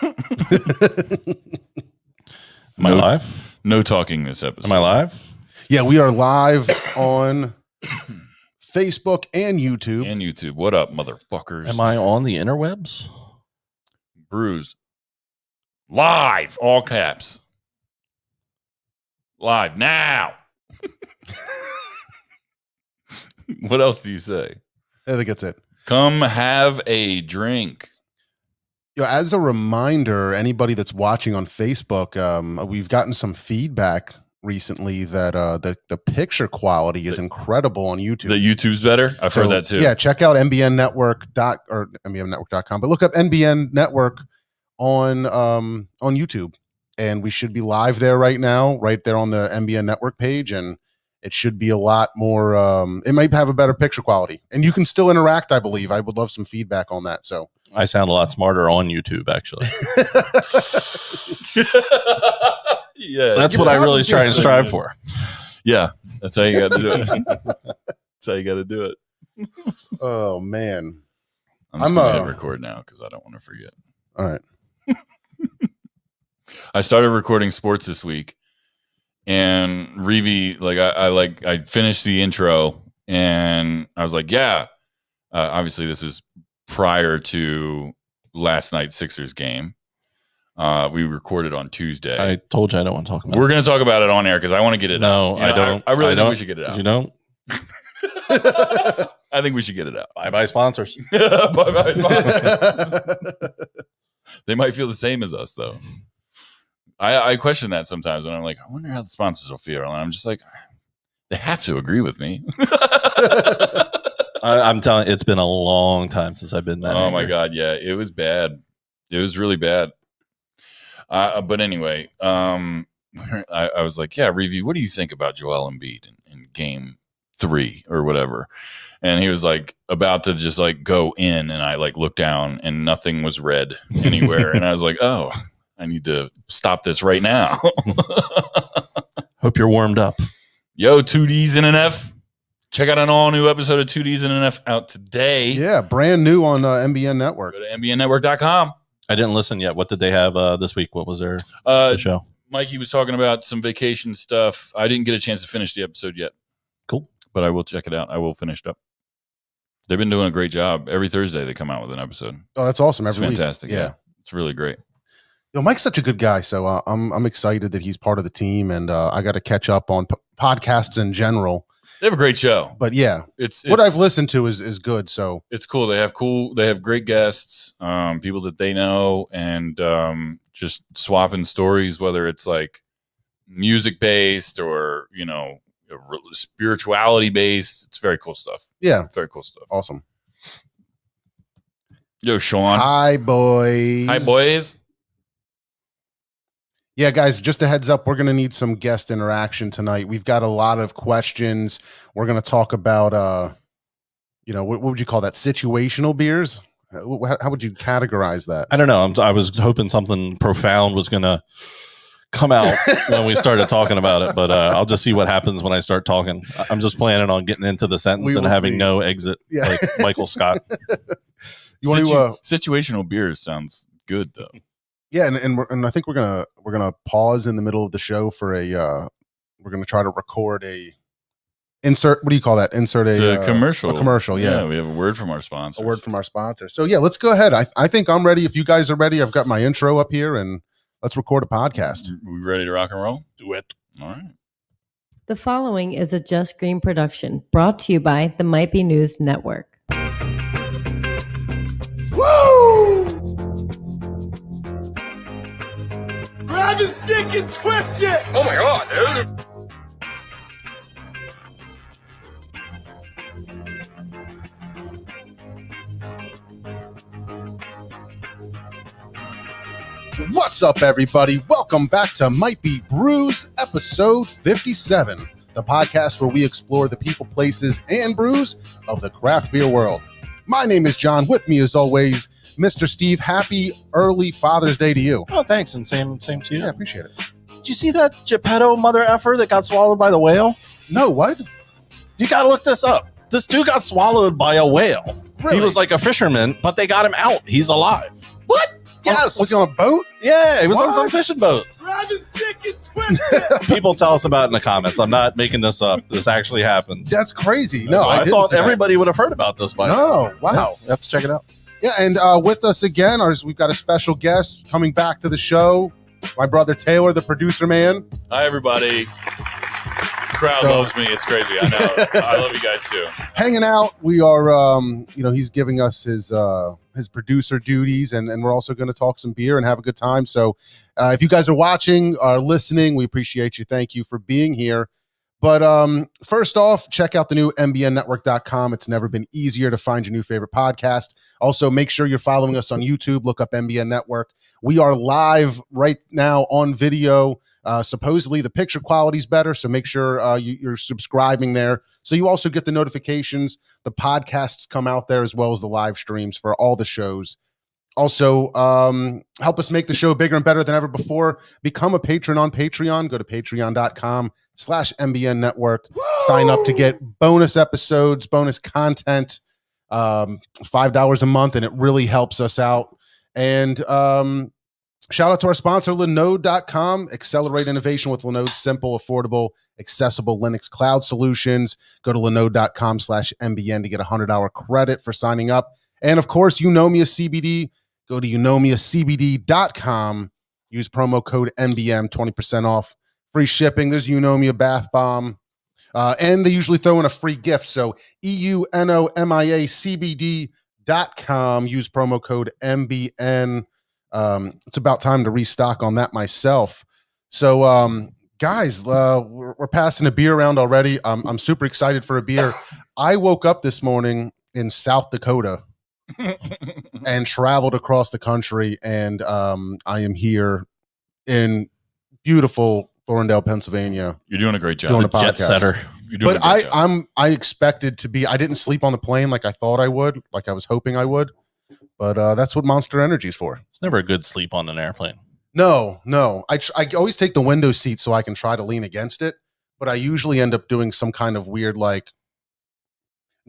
Am I live? No talking this episode. Am I live? Yeah, we are live on Facebook and YouTube. What up, motherfuckers? Am I on the interwebs? Brews. Live. All caps. Live now. What else do you say? I think that's it. Come have a drink. As a reminder, anybody that's watching on Facebook, we've gotten some feedback recently that the picture quality is incredible on YouTube. The YouTube's better? I've heard that too. Yeah, check out nbnnetwork.com, but look up NBN Network on YouTube, and we should be live there right now, right there on the NBN Network page, and it should be a lot more, it might have a better picture quality, and you can still interact, I believe. I would love some feedback on that. So I sound a lot smarter on YouTube, actually. Yeah, that's what I really try and strive for. Yeah, that's how you got to do it. That's how you got to do it. Oh, man. I'm just going to hit record now because I don't want to forget. All right. I started recording sports this week, and Reevy, I finished the intro, and I was like, yeah. Obviously, this is prior to last night's Sixers game. We recorded on Tuesday. I told you I don't want to talk about it. We're going to talk about it on air because I want to get it out. No, I don't. I really think we should get it out. You don't? I think we should get it out. Bye-bye sponsors. Bye-bye sponsors. They might feel the same as us, though. I question that sometimes, and I'm like, I wonder how the sponsors will feel. And I'm just like, they have to agree with me. I'm telling you, it's been a long time since I've been that angry. My God, yeah. It was bad. It was really bad. But anyway, I was like, yeah, Reevy, what do you think about Joel Embiid in game 3 or whatever? And he was like about to just like go in, and I like looked down and nothing was red anywhere. And I was like, oh, I need to stop this right now. Hope you're warmed up. Yo, 2Ds and an F. Check out an all new episode of 2Ds and an F out today. Yeah, brand new on NBN Network. Go to nbnnetwork.com. I didn't listen yet. What did they have this week? What was their show? Mikey was talking about some vacation stuff. I didn't get a chance to finish the episode yet. Cool. But I will check it out. I will finish it up. They've been doing a great job. Every Thursday they come out with an episode. Oh, that's awesome. It's fantastic. Yeah. It's really great. Mike's such a good guy, so I'm excited that he's part of the team, and I got to catch up on podcasts in general. They have a great show. But yeah, it's what I've listened to is good. So it's cool. They have great guests, people that they know, and just swapping stories, whether it's like music based or, spirituality based. It's very cool stuff. Yeah. Very cool stuff. Awesome. Yo, Sean. Hi, boys. Hi, boys. Yeah, guys, just a heads up, we're going to need some guest interaction tonight. We've got a lot of questions. We're going to talk about, what would you call that? Situational beers? How would you categorize that? I don't know. I was hoping something profound was going to come out when we started talking about it, but I'll just see what happens when I start talking. I'm just planning on getting into the sentence and having no exit, like Michael Scott. Situational beers sounds good, though. Yeah, and I think we're gonna pause in the middle of the show for we're gonna try to record a insert. What do you call that? Insert a commercial. A commercial. Yeah, we have a word from our sponsor. So yeah, let's go ahead. I think I'm ready. If you guys are ready, I've got my intro up here, and let's record a podcast. We ready to rock and roll? Do it. All right. The following is a Just Green production brought to you by the Might Be News Network. Woo! Grab his dick and twist it! Oh my God, dude! What's up, everybody? Welcome back to Might Be Brews, episode 57, the podcast where we explore the people, places, and brews of the craft beer world. My name is John. With me, as always, Mr. Steve. Happy early Father's Day to you. Oh, thanks, and same to you. Yeah, appreciate it. Did you see that Geppetto mother effer that got swallowed by the whale? No, what? You got to look this up. This dude got swallowed by a whale. Really? He was like a fisherman, but they got him out. He's alive. What? Yes. Was he on a boat? Yeah, he was on What? some fishing boat. Grab his dick and twist it. People tell us about it in the comments. I'm not making this up. This actually happened. That's crazy. No, So I didn't thought see that. everybody would have heard about this by now. No, wow. Yeah, you have to check it out. Yeah, and with us again, we've got a special guest coming back to the show. My brother Taylor, the producer man. Hi, everybody. Crowd loves me. It's crazy. I know. I love you guys too. Hanging out. We are, he's giving us his producer duties, and we're also going to talk some beer and have a good time. So if you guys are watching or listening, we appreciate you. Thank you for being here. But first off, check out the new mbnnetwork.com. It's never been easier to find your new favorite podcast. Also, make sure you're following us on YouTube. Look up MBN Network. We are live right now on video. Supposedly, the picture quality is better, so make sure you're subscribing there. So you also get the notifications. The podcasts come out there as well as the live streams for all the shows. Also, help us make the show bigger and better than ever before. Become a patron on Patreon. Go to patreon.com/MBN Network. Sign up to get bonus episodes, bonus content, $5 a month, and it really helps us out. And shout out to our sponsor, Linode.com. Accelerate innovation with Linode's simple, affordable, accessible Linux cloud solutions. Go to Linode.com/MBN to get a $100 credit for signing up. And of course, Eunomia CBD. Go to eunomiacbd.com. Use promo code MBM, 20% off. Free shipping. There's Eunomia Bath Bomb. And they usually throw in a free gift. So eunomiacbd.com. Use promo code MBN. It's about time to restock on that myself. So, guys, we're passing a beer around already. I'm super excited for a beer. I woke up this morning in South Dakota and traveled across the country, and I am here in beautiful Thorndale, Pennsylvania. You're doing a great job. Doing a Jet podcast. setter. You're doing But a great job. I expected to be. I didn't sleep on the plane like I thought I would, like I was hoping I would. But that's what Monster Energy is for. It's never a good sleep on an airplane. No. I always take the window seat so I can try to lean against it, but I usually end up doing some kind of weird, like,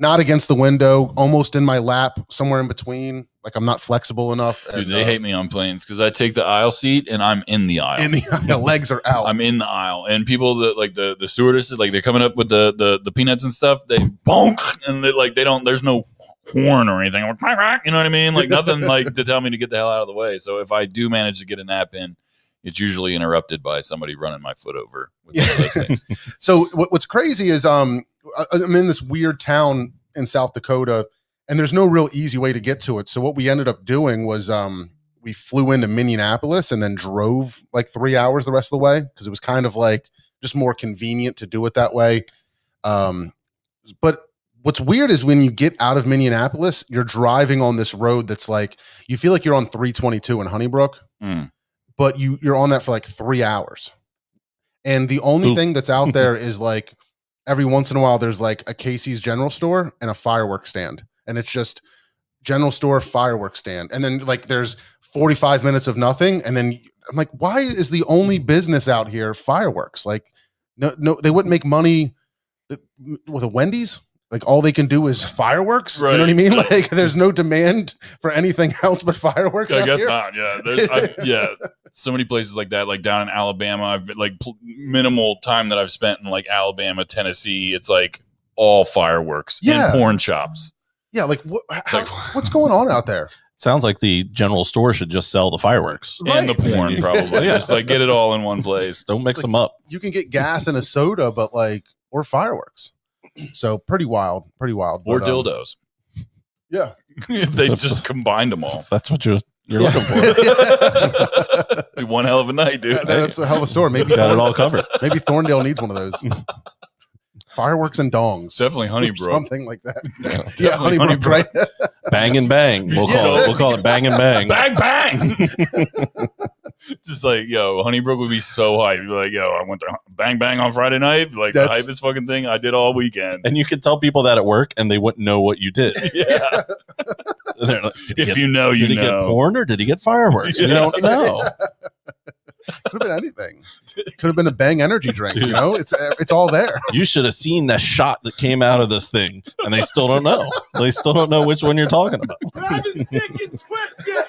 not against the window, almost in my lap, somewhere in between. Like I'm not flexible enough. Dude, they hate me on planes because I take the aisle seat and I'm in the aisle. And the legs are out. I'm in the aisle, and people that like the stewardesses, like they're coming up with the peanuts and stuff. They bonk, and they don't. There's no horn or anything. I'm like, you know what I mean? Like nothing like to tell me to get the hell out of the way. So if I do manage to get a nap in, it's usually interrupted by somebody running my foot over with one of those things. So what's crazy is I'm in this weird town in South Dakota, and there's no real easy way to get to it. So what we ended up doing was we flew into Minneapolis and then drove like 3 hours the rest of the way because it was kind of like just more convenient to do it that way. But what's weird is when you get out of Minneapolis, you're driving on this road that's like, you feel like you're on 322 in Honeybrook, but you're on that for like 3 hours. And the only thing that's out there is like, every once in a while, there's like a Casey's general store and a fireworks stand. And it's just general store, fireworks stand. And then like there's 45 minutes of nothing. And then I'm like, why is the only business out here fireworks? Like, no, they wouldn't make money with a Wendy's. Like all they can do is fireworks. Right. You know what I mean? Like there's no demand for anything else but fireworks. I out guess here. not. Yeah. So many places like that, like down in Alabama. I've been like minimal time that I've spent in like Alabama, Tennessee. It's like all fireworks and porn shops. Yeah. Like what's going on out there? Sounds like the general store should just sell the fireworks. And the porn, probably. Just like get it all in one place. Don't mix them up. You can get gas and a soda, but like, or fireworks. So pretty wild. Or dildos. Yeah. If they just combined them all. That's what you're looking for. Be one hell of a night, dude. That's a hell of a store. Maybe Got it all covered. Maybe Thorndale needs one of those. Fireworks and dongs. Definitely Honeybrook. Something like that. Yeah, Honeybrook, right? Bang and bang. We'll call it bang and bang. Bang, bang. Just like, yo, Honeybrook would be so hyped. You're like, yo, I went to Bang Bang on Friday night. Like the hypest fucking thing I did all weekend. And you could tell people that at work and they wouldn't know what you did. Yeah. Like, If you know, you know. Did he get porn or did he get fireworks? Yeah. You don't know. Could have been anything. Could have been a Bang energy drink. Dude. You know, it's all there. You should have seen the shot that came out of this thing, and they still don't know. They still don't know which one you're talking about. Grab his dick and twist it.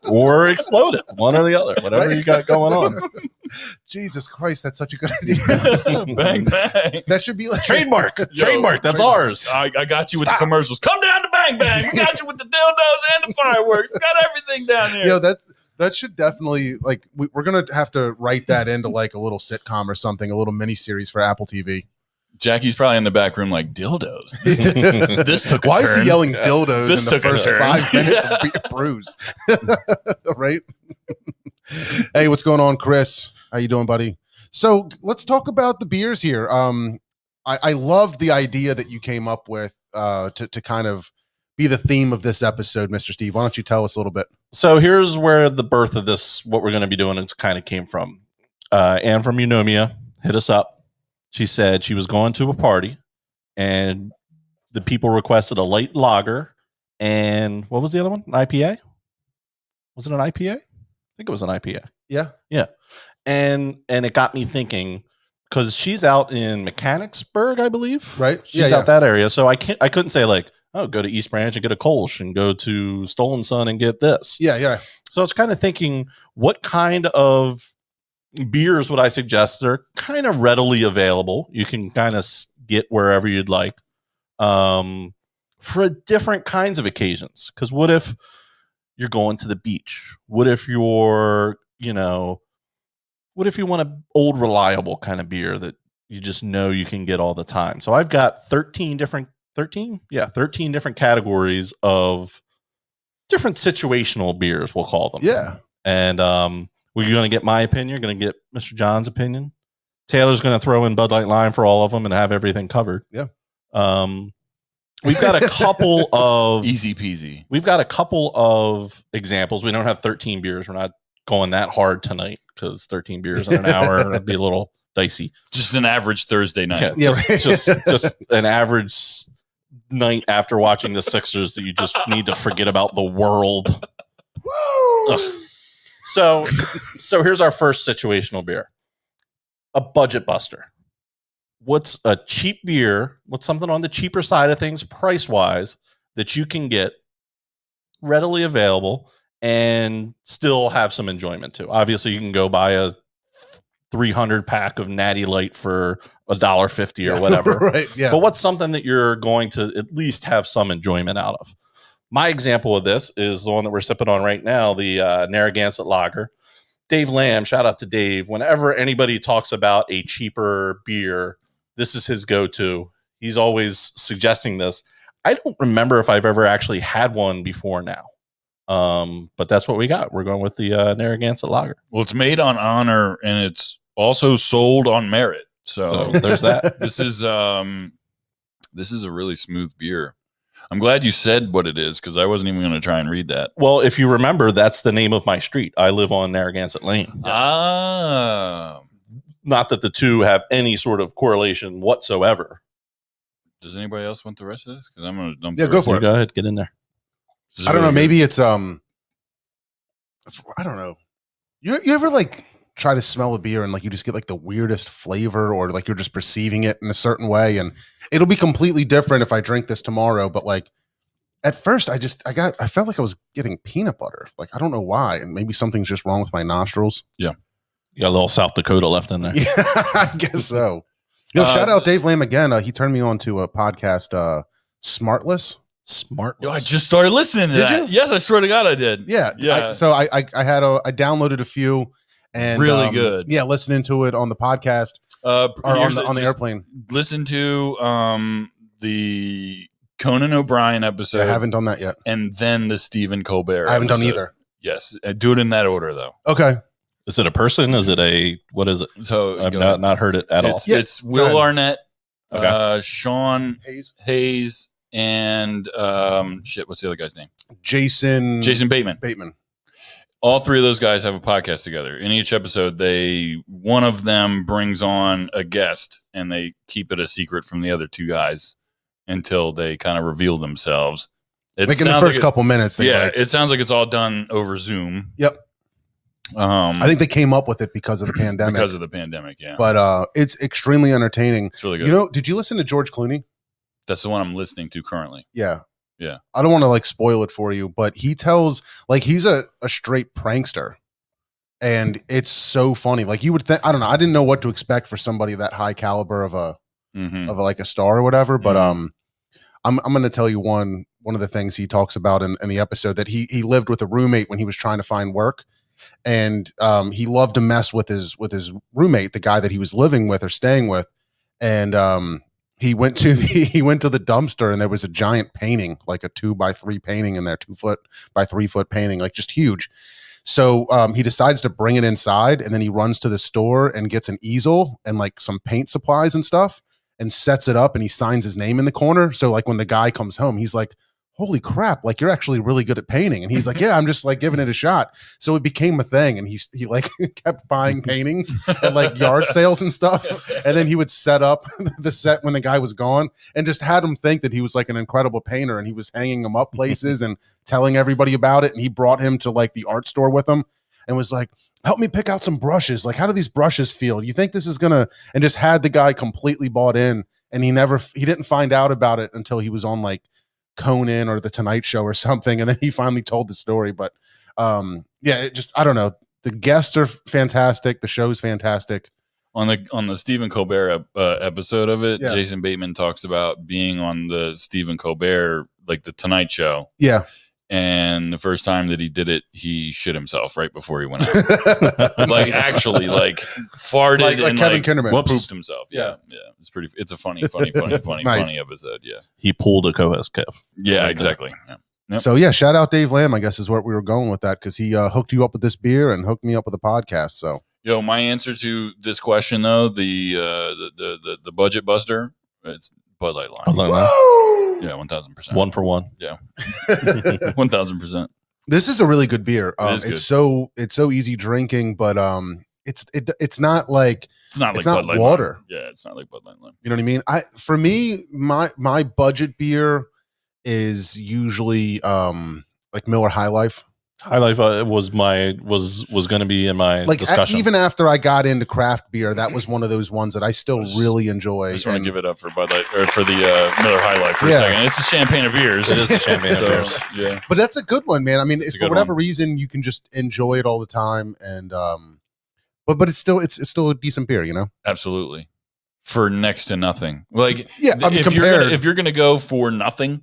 or explode it, one or the other, whatever you got going on. Jesus Christ, that's such a good idea. Bang, bang. That should be like Trademark. That's ours. I got you with the commercials. Come down to Bang Bang. We got you with the dildos and the fireworks. We got everything down here. Yo, that should definitely, like, we're going to have to write that into like a little sitcom or something, a little mini series for Apple TV. Jackie's probably in the back room like, dildos. This took a Why turn. is he yelling dildos This in the took a first turn. 5 minutes of Brews? Right? Hey, what's going on, Chris? How you doing, buddy? So let's talk about the beers here. I loved the idea that you came up with to kind of be the theme of this episode, Mr. Steve. Why don't you tell us a little bit? So here's where the birth of this, what we're going to be doing, it kind of came from. Anne from Eunomia hit us up. She said she was going to a party and the people requested a light lager and what was the other one? An IPA? Was it an IPA? I think it was an IPA. Yeah. Yeah. And it got me thinking, because she's out in Mechanicsburg, I believe. Right. She's out that area. So I couldn't say like, oh, go to East Branch and get a Kolsch and go to Stolen Sun and get this. Yeah. So it's kind of thinking, what kind of beers would I suggest? They're kind of readily available. You can kind of get wherever you'd like for different kinds of occasions. Because what if you're going to the beach? What if you're, what if you want an old reliable kind of beer that you just know you can get all the time? So I've got 13 different categories of different situational beers, we'll call them. Yeah. And we're going to get my opinion. You're going to get Mr. John's opinion. Taylor's going to throw in Bud Light Lime for all of them and have everything covered. Yeah. We've got a couple of easy peasy. We've got a couple of examples. We don't have 13 beers. We're not going that hard tonight because 13 beers in an hour would be a little dicey. Just an average Thursday night. Yeah, just an average night after watching the Sixers that you just need to forget about the world. So here's our first situational beer. A budget buster. What's a cheap beer? What's something on the cheaper side of things, price-wise, that you can get readily available and still have some enjoyment to? Obviously, you can go buy a 300 pack of Natty Light for $1.50 or whatever. Right, yeah. But what's something that you're going to at least have some enjoyment out of? My example of this is the one that we're sipping on right now, the Narragansett Lager. Dave Lamb, shout out to Dave. Whenever anybody talks about a cheaper beer, this is his go-to. He's always suggesting this. I don't remember if I've ever actually had one before now. But that's what we got. We're going with the Narragansett Lager. Well, it's made on honor and it's also sold on merit. So there's that. This is a really smooth beer. I'm glad you said what it is because I wasn't even going to try and read that. Well, if you remember, that's the name of my street. I live on Narragansett Lane. Ah. Not that the two have any sort of correlation whatsoever. Does anybody else want the rest of this? Because I'm going to dump. Yeah, go for it. Go ahead, get in there. I don't know. Maybe it's I don't know. You ever like try to smell a beer and like you just get like the weirdest flavor or like you're just perceiving it in a certain way, and it'll be completely different if I drink this tomorrow. But like at first, I felt like I was getting peanut butter. Like I don't know why, and maybe something's just wrong with my nostrils. Yeah, you got a little South Dakota left in there. Yeah, I guess so. Shout out Dave Lamb again. He turned me on to a podcast, Smartless. Yo, I just started listening to that. You? Yes, I swear to God I did. Yeah. Yeah. I downloaded a few and really good. Yeah. Listening to it on the podcast or on the airplane. Listen to the Conan O'Brien episode. I haven't done that yet. And then the Stephen Colbert. I haven't done episode. either. Yes. Do it in that order though. Okay. Is it a person? Is it what is it? So I've not heard it at all. It's Will Arnett, Okay. Sean Hayes, and what's the other guy's name? Jason Bateman. All three of those guys have a podcast together. In each episode, one of them brings on a guest, and they keep it a secret from the other two guys until they kind of reveal themselves. Like in the first couple minutes. It sounds like it's all done over Zoom. Yep. I think they came up with it because of the pandemic. Yeah. But it's extremely entertaining. It's really good. Did you listen to George Clooney? That's the one I'm listening to currently. Yeah. Yeah. I don't want to like spoil it for you, but he tells like he's a straight prankster. And it's so funny. Like you would think, I don't know. I didn't know what to expect for somebody that high caliber of a like a star or whatever. But I'm going to tell you one of the things he talks about in the episode that he lived with a roommate when he was trying to find work, and he loved to mess with his roommate, the guy that he was living with or staying with, and he went to the dumpster and there was a giant painting, like a 2x3 painting in there, 2 foot by 3 foot painting, like just huge. So he decides to bring it inside, and then he runs to the store and gets an easel and like some paint supplies and stuff and sets it up, and he signs his name in the corner. So like when the guy comes home, he's like, holy crap, like you're actually really good at painting. And he's like, yeah, I'm just like giving it a shot. So it became a thing. And he like kept buying paintings at like yard sales and stuff. And then he would set up the set when the guy was gone and just had him think that he was like an incredible painter, and he was hanging them up places and telling everybody about it. And he brought him to like the art store with him and was like, help me pick out some brushes. Like, how do these brushes feel? You think this is gonna, and just had the guy completely bought in. And he didn't find out about it until he was on like Conan or the Tonight Show or something, and then he finally told the story. But yeah, it just, I don't know, the guests are fantastic, the show's fantastic. On the Stephen Colbert episode of it, Jason Bateman talks about being on the Stephen Colbert, like the Tonight Show, and the first time that he did it, he shit himself right before he went out. Like actually, like farted like and Kevin like Kinnaman pooped himself. Yeah. It's a funny nice. Funny episode. Yeah, he pulled a co-host Kev. Yeah, exactly. Yeah. Yep. So yeah, shout out Dave Lamb, I guess is where we were going with that, because he hooked you up with this beer and hooked me up with a podcast. So my answer to this question though, the budget buster, it's Bud Light Lime. Yeah, 1,000%. 1 for 1. Yeah, 1,000%. This is a really good beer. It's good. It's so easy drinking, but it's not like Bud Light water. Lime. Yeah, it's not like Bud Light Lime. You know what I mean? For me, my budget beer is usually like Miller High Life. High Life was going to be in my like discussion. Even after I got into craft beer, that was one of those ones that I still really enjoy. I just want to give it up for Bud Light, or for the Miller High Life for a second. It's a champagne of beers. It is a champagne of beers. Yeah, but that's a good one, man. I mean, for whatever reason, you can just enjoy it all the time, and but it's still a decent beer, you know. Absolutely, for next to nothing. Like, I mean, if you're gonna go for nothing,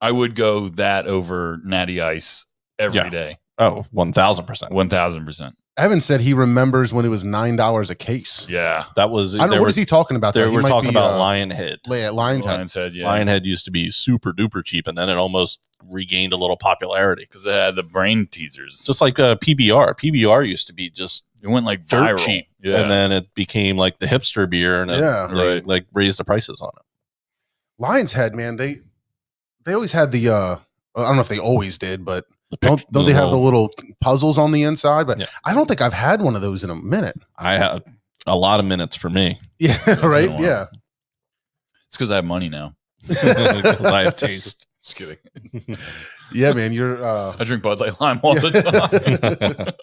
I would go that over Natty Ice every day. Oh, 1,000%. 1,000%. Evan said he remembers when it was $9 a case. Yeah, that was. I don't know, what is he talking about? We're talking about Lionhead. Lion's Head. Yeah. Lionhead used to be super duper cheap, and then it almost regained a little popularity because it had the brain teasers. Just like PBR. PBR used to be just it went like dirt viral. cheap, and then it became like the hipster beer, and they like raised the prices on it. Lion's Head, man, they always had the I don't know if they always did, but don't they have the little puzzles on the inside? But I don't think I've had one of those in a minute. I had a lot of minutes for me. Yeah, right. Yeah, it's because I have money now. Because I have taste. Just kidding. Yeah, man, you're. I drink Bud Light Lime all the time.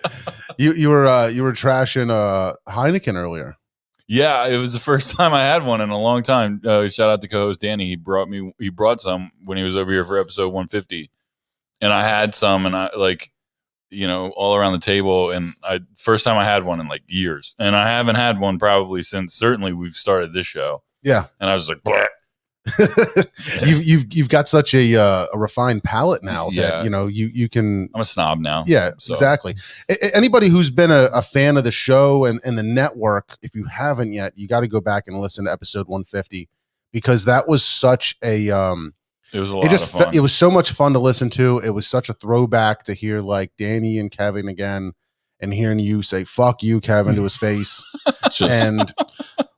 you were trashing Heineken earlier. Yeah, it was the first time I had one in a long time. Shout out to co-host Danny. He brought some when he was over here for episode 150. And I had some, and I all around the table. And first time I had one in like years, and I haven't had one probably since certainly we've started this show. Yeah, and I was like, bleh. you've got such a refined palate now that you can. I'm a snob now. Yeah, so. Exactly. Anybody who's been a fan of the show and the network, if you haven't yet, you got to go back and listen to episode 150, because that was such a. It was a lot of fun. It was so much fun to listen to. It was such a throwback to hear like Danny and Kevin again, and hearing you say "fuck you, Kevin" to his face. It's just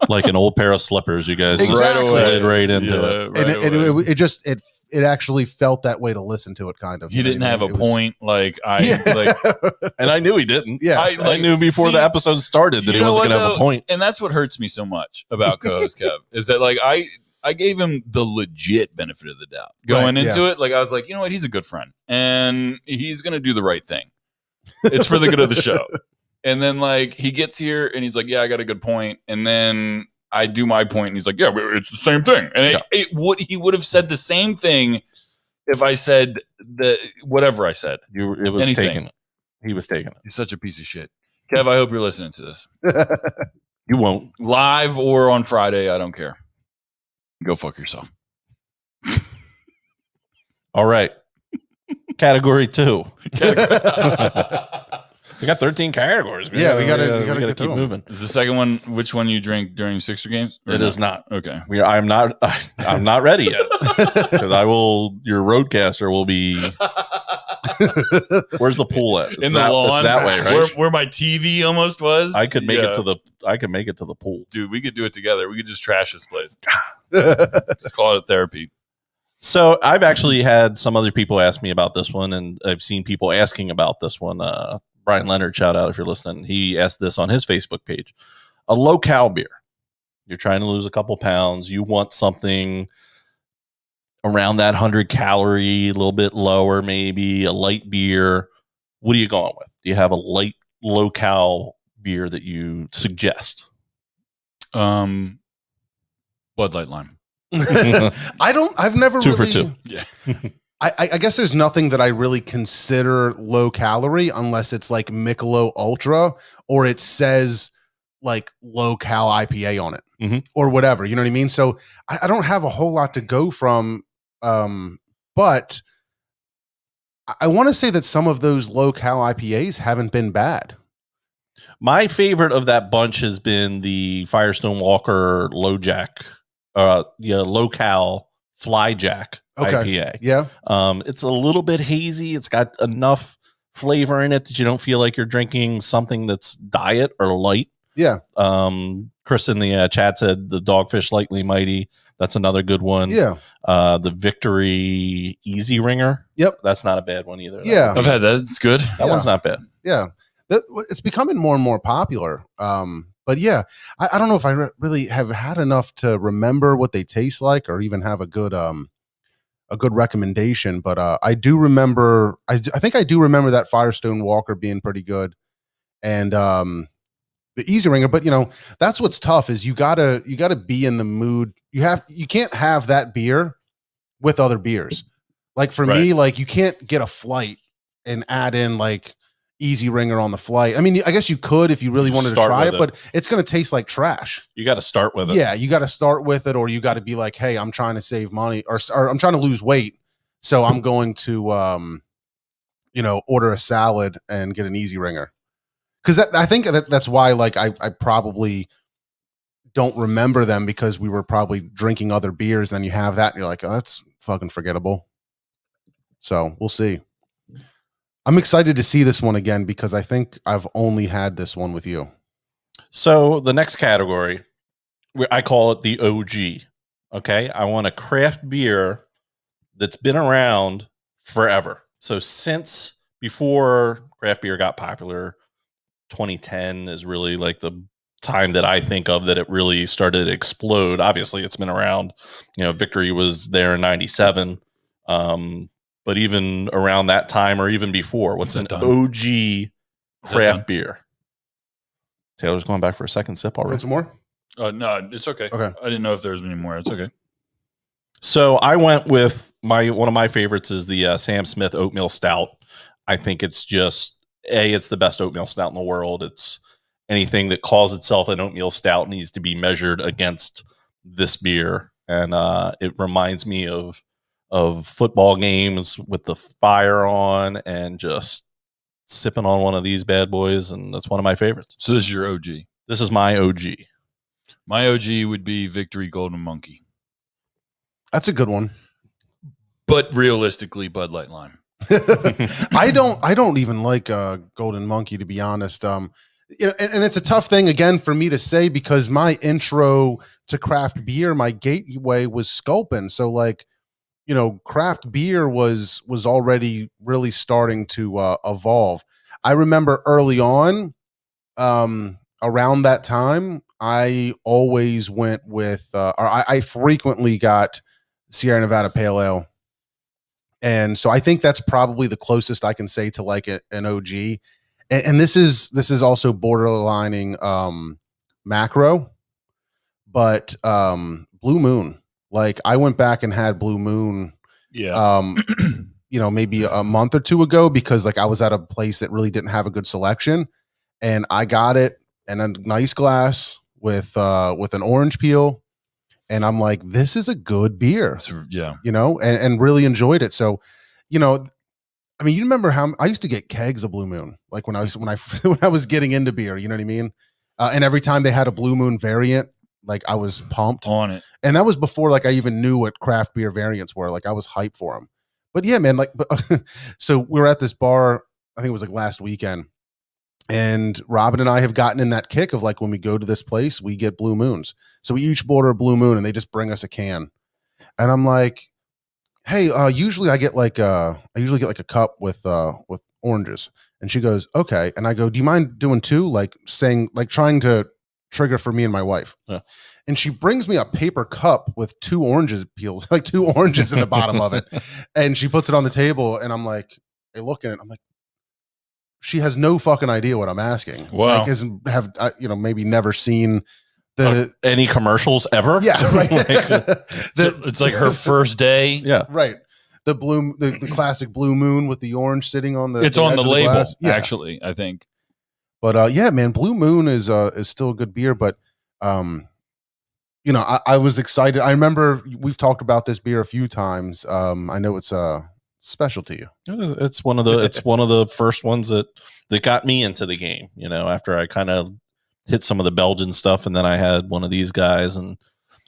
like an old pair of slippers. You guys slid right into it. It actually felt that way to listen to it. Kind of. He didn't have a point. And I knew he didn't. Yeah, I knew before the episode started that he wasn't going to have a point. And that's what hurts me so much about co-host Kev is that like I gave him the legit benefit of the doubt going into it. Like I was like, you know what? He's a good friend and he's going to do the right thing. It's for the good of the show. And then like he gets here and he's like, yeah, I got a good point. And then I do my point and he's like, yeah, it's the same thing. And he would have said the same thing if I said whatever I said. It was Anything. taken. He was taking it. He's such a piece of shit. Kev, I hope you're listening to this. You won't. Live or on Friday, I don't care. Go fuck yourself. All right. Category 2. We got 13 categories. We gotta keep moving. Is the second one which one you drink during Sixer games? It is not. Okay. I'm not ready yet. Because your roadcaster will be. Where's the pool at? In the lawn. It's that way, right? Where my TV almost was. I could make it to the pool. Dude, we could do it together. We could just trash this place. Just call it therapy. So I've actually had some other people ask me about this one, and I've seen people asking about this one. Brian Leonard, shout out if you're listening. He asked this on his Facebook page. A low-cal beer. You're trying to lose a couple pounds. You want something around that 100-calorie, a little bit lower, maybe a light beer. What are you going with? Do you have a light, low-cal beer that you suggest? Bud Light Lime. I've never 2 really, for 2. Yeah. I guess there's nothing that I really consider low calorie unless it's like Michelob Ultra or it says like low cal IPA on it or whatever. You know what I mean? So I don't have a whole lot to go from. But I want to say that some of those low cal IPAs haven't been bad. My favorite of that bunch has been the Firestone Walker low cal Fly Jack IPA. Yeah. It's a little bit hazy. It's got enough flavor in it that you don't feel like you're drinking something that's diet or light. Yeah. Chris in the chat said the Dogfish Lightly Mighty. That's another good one. Yeah. The Victory Easy Ringer. Yep. That's not a bad one either. Yeah. I've had that. It's good. That one's not bad. Yeah. It's becoming more and more popular. But yeah, I don't know if I really have had enough to remember what they taste like or even have a good recommendation. But I do remember, I think I do remember that Firestone Walker being pretty good. And the Easy Ringer, but that's what's tough is you gotta be in the mood. You can't have that beer with other beers. Like for me, like you can't get a flight and add in like Easy Ringer on the flight. I mean, I guess you could if you really wanted to try it, but it's going to taste like trash. You got to start with it. Yeah, you got to start with it, or you got to be like, hey, I'm trying to save money, or I'm trying to lose weight, so I'm going to, order a salad and get an Easy Ringer. Because I think that's why, like, I probably don't remember them because we were probably drinking other beers. Then you have that, and you're like, oh, that's fucking forgettable. So we'll see. I'm excited to see this one again because I think I've only had this one with you. So the next category, I call it the OG. Okay, I want a craft beer that's been around forever. So since before craft beer got popular, 2010 is really like the time that I think of that it really started to explode. Obviously, it's been around. Victory was there in '97. But even around that time or even before, what's an OG craft beer? Taylor's going back for a second sip already. Want some more? No, it's okay. Okay. I didn't know if there was any more. It's okay. So I went with one of my favorites is the Sam Smith Oatmeal Stout. I think it's just it's the best oatmeal stout in the world. It's anything that calls itself an oatmeal stout needs to be measured against this beer, and it reminds me of football games with the fire on and just sipping on one of these bad boys, and that's one of my favorites. So this is your OG. This is my OG. My OG would be Victory Golden Monkey. That's a good one. But realistically, Bud Light Lime. I don't even like Golden Monkey, to be honest. And it's a tough thing again for me to say because my intro to craft beer, my gateway was Sculpin. So like, craft beer was already really starting to evolve. I remember early on, around that time, I always went with, I frequently got Sierra Nevada Pale Ale. And so I think that's probably the closest I can say to like an OG. And this is also borderlining macro, but Blue Moon. Like I went back and had Blue Moon Maybe a month or two ago, because like I was at a place that really didn't have a good selection, and I got it in a nice glass with an orange peel. And I'm like, this is a good beer, and really enjoyed it. So, I mean, you remember how I used to get kegs of Blue Moon, like when I was getting into beer, you know what I mean? And every time they had a Blue Moon variant, like I was pumped on it. And that was before like I even knew what craft beer variants were. Like I was hyped for them. But yeah, man, so we were at this bar, I think it was like last weekend. And Robin and I have gotten in that kick of like, when we go to this place, we get Blue Moons. So we each order a Blue Moon and they just bring us a can. And I'm like, hey, usually I get like a cup with oranges. And she goes, okay. And I go, do you mind doing two? Like trying to trigger for me and my wife. Yeah. And she brings me a paper cup with two oranges peeled, like two oranges in the bottom of it. And she puts it on the table and I'm like, hey, look at it. I'm like, she has no fucking idea what I'm asking. Wow. Like maybe never seen any commercials ever. Yeah. Right. It's like her first day. Yeah. Right. The classic Blue Moon with the orange sitting on the. It's on the label, yeah. actually, I think. But yeah, man, Blue Moon is still a good beer. But I was excited. I remember we've talked about this beer a few times. I know it's special to you. It's one of the first ones that got me into the game. After I kind of hit some of the Belgian stuff, and then I had one of these guys, and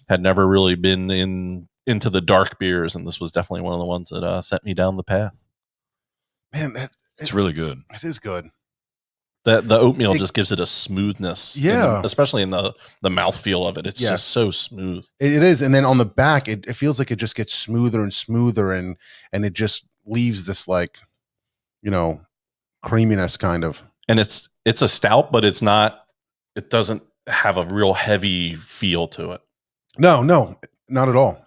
had never really been into the dark beers, and this was definitely one of the ones that sent me down the path. Man, it's really good. It is good. The oatmeal just gives it a smoothness. Yeah. Especially in the mouthfeel of it. It's just so smooth. It is. And then on the back, it feels like it just gets smoother and smoother, and it just leaves this like, creaminess kind of. And it's a stout, but it doesn't have a real heavy feel to it. No, not at all.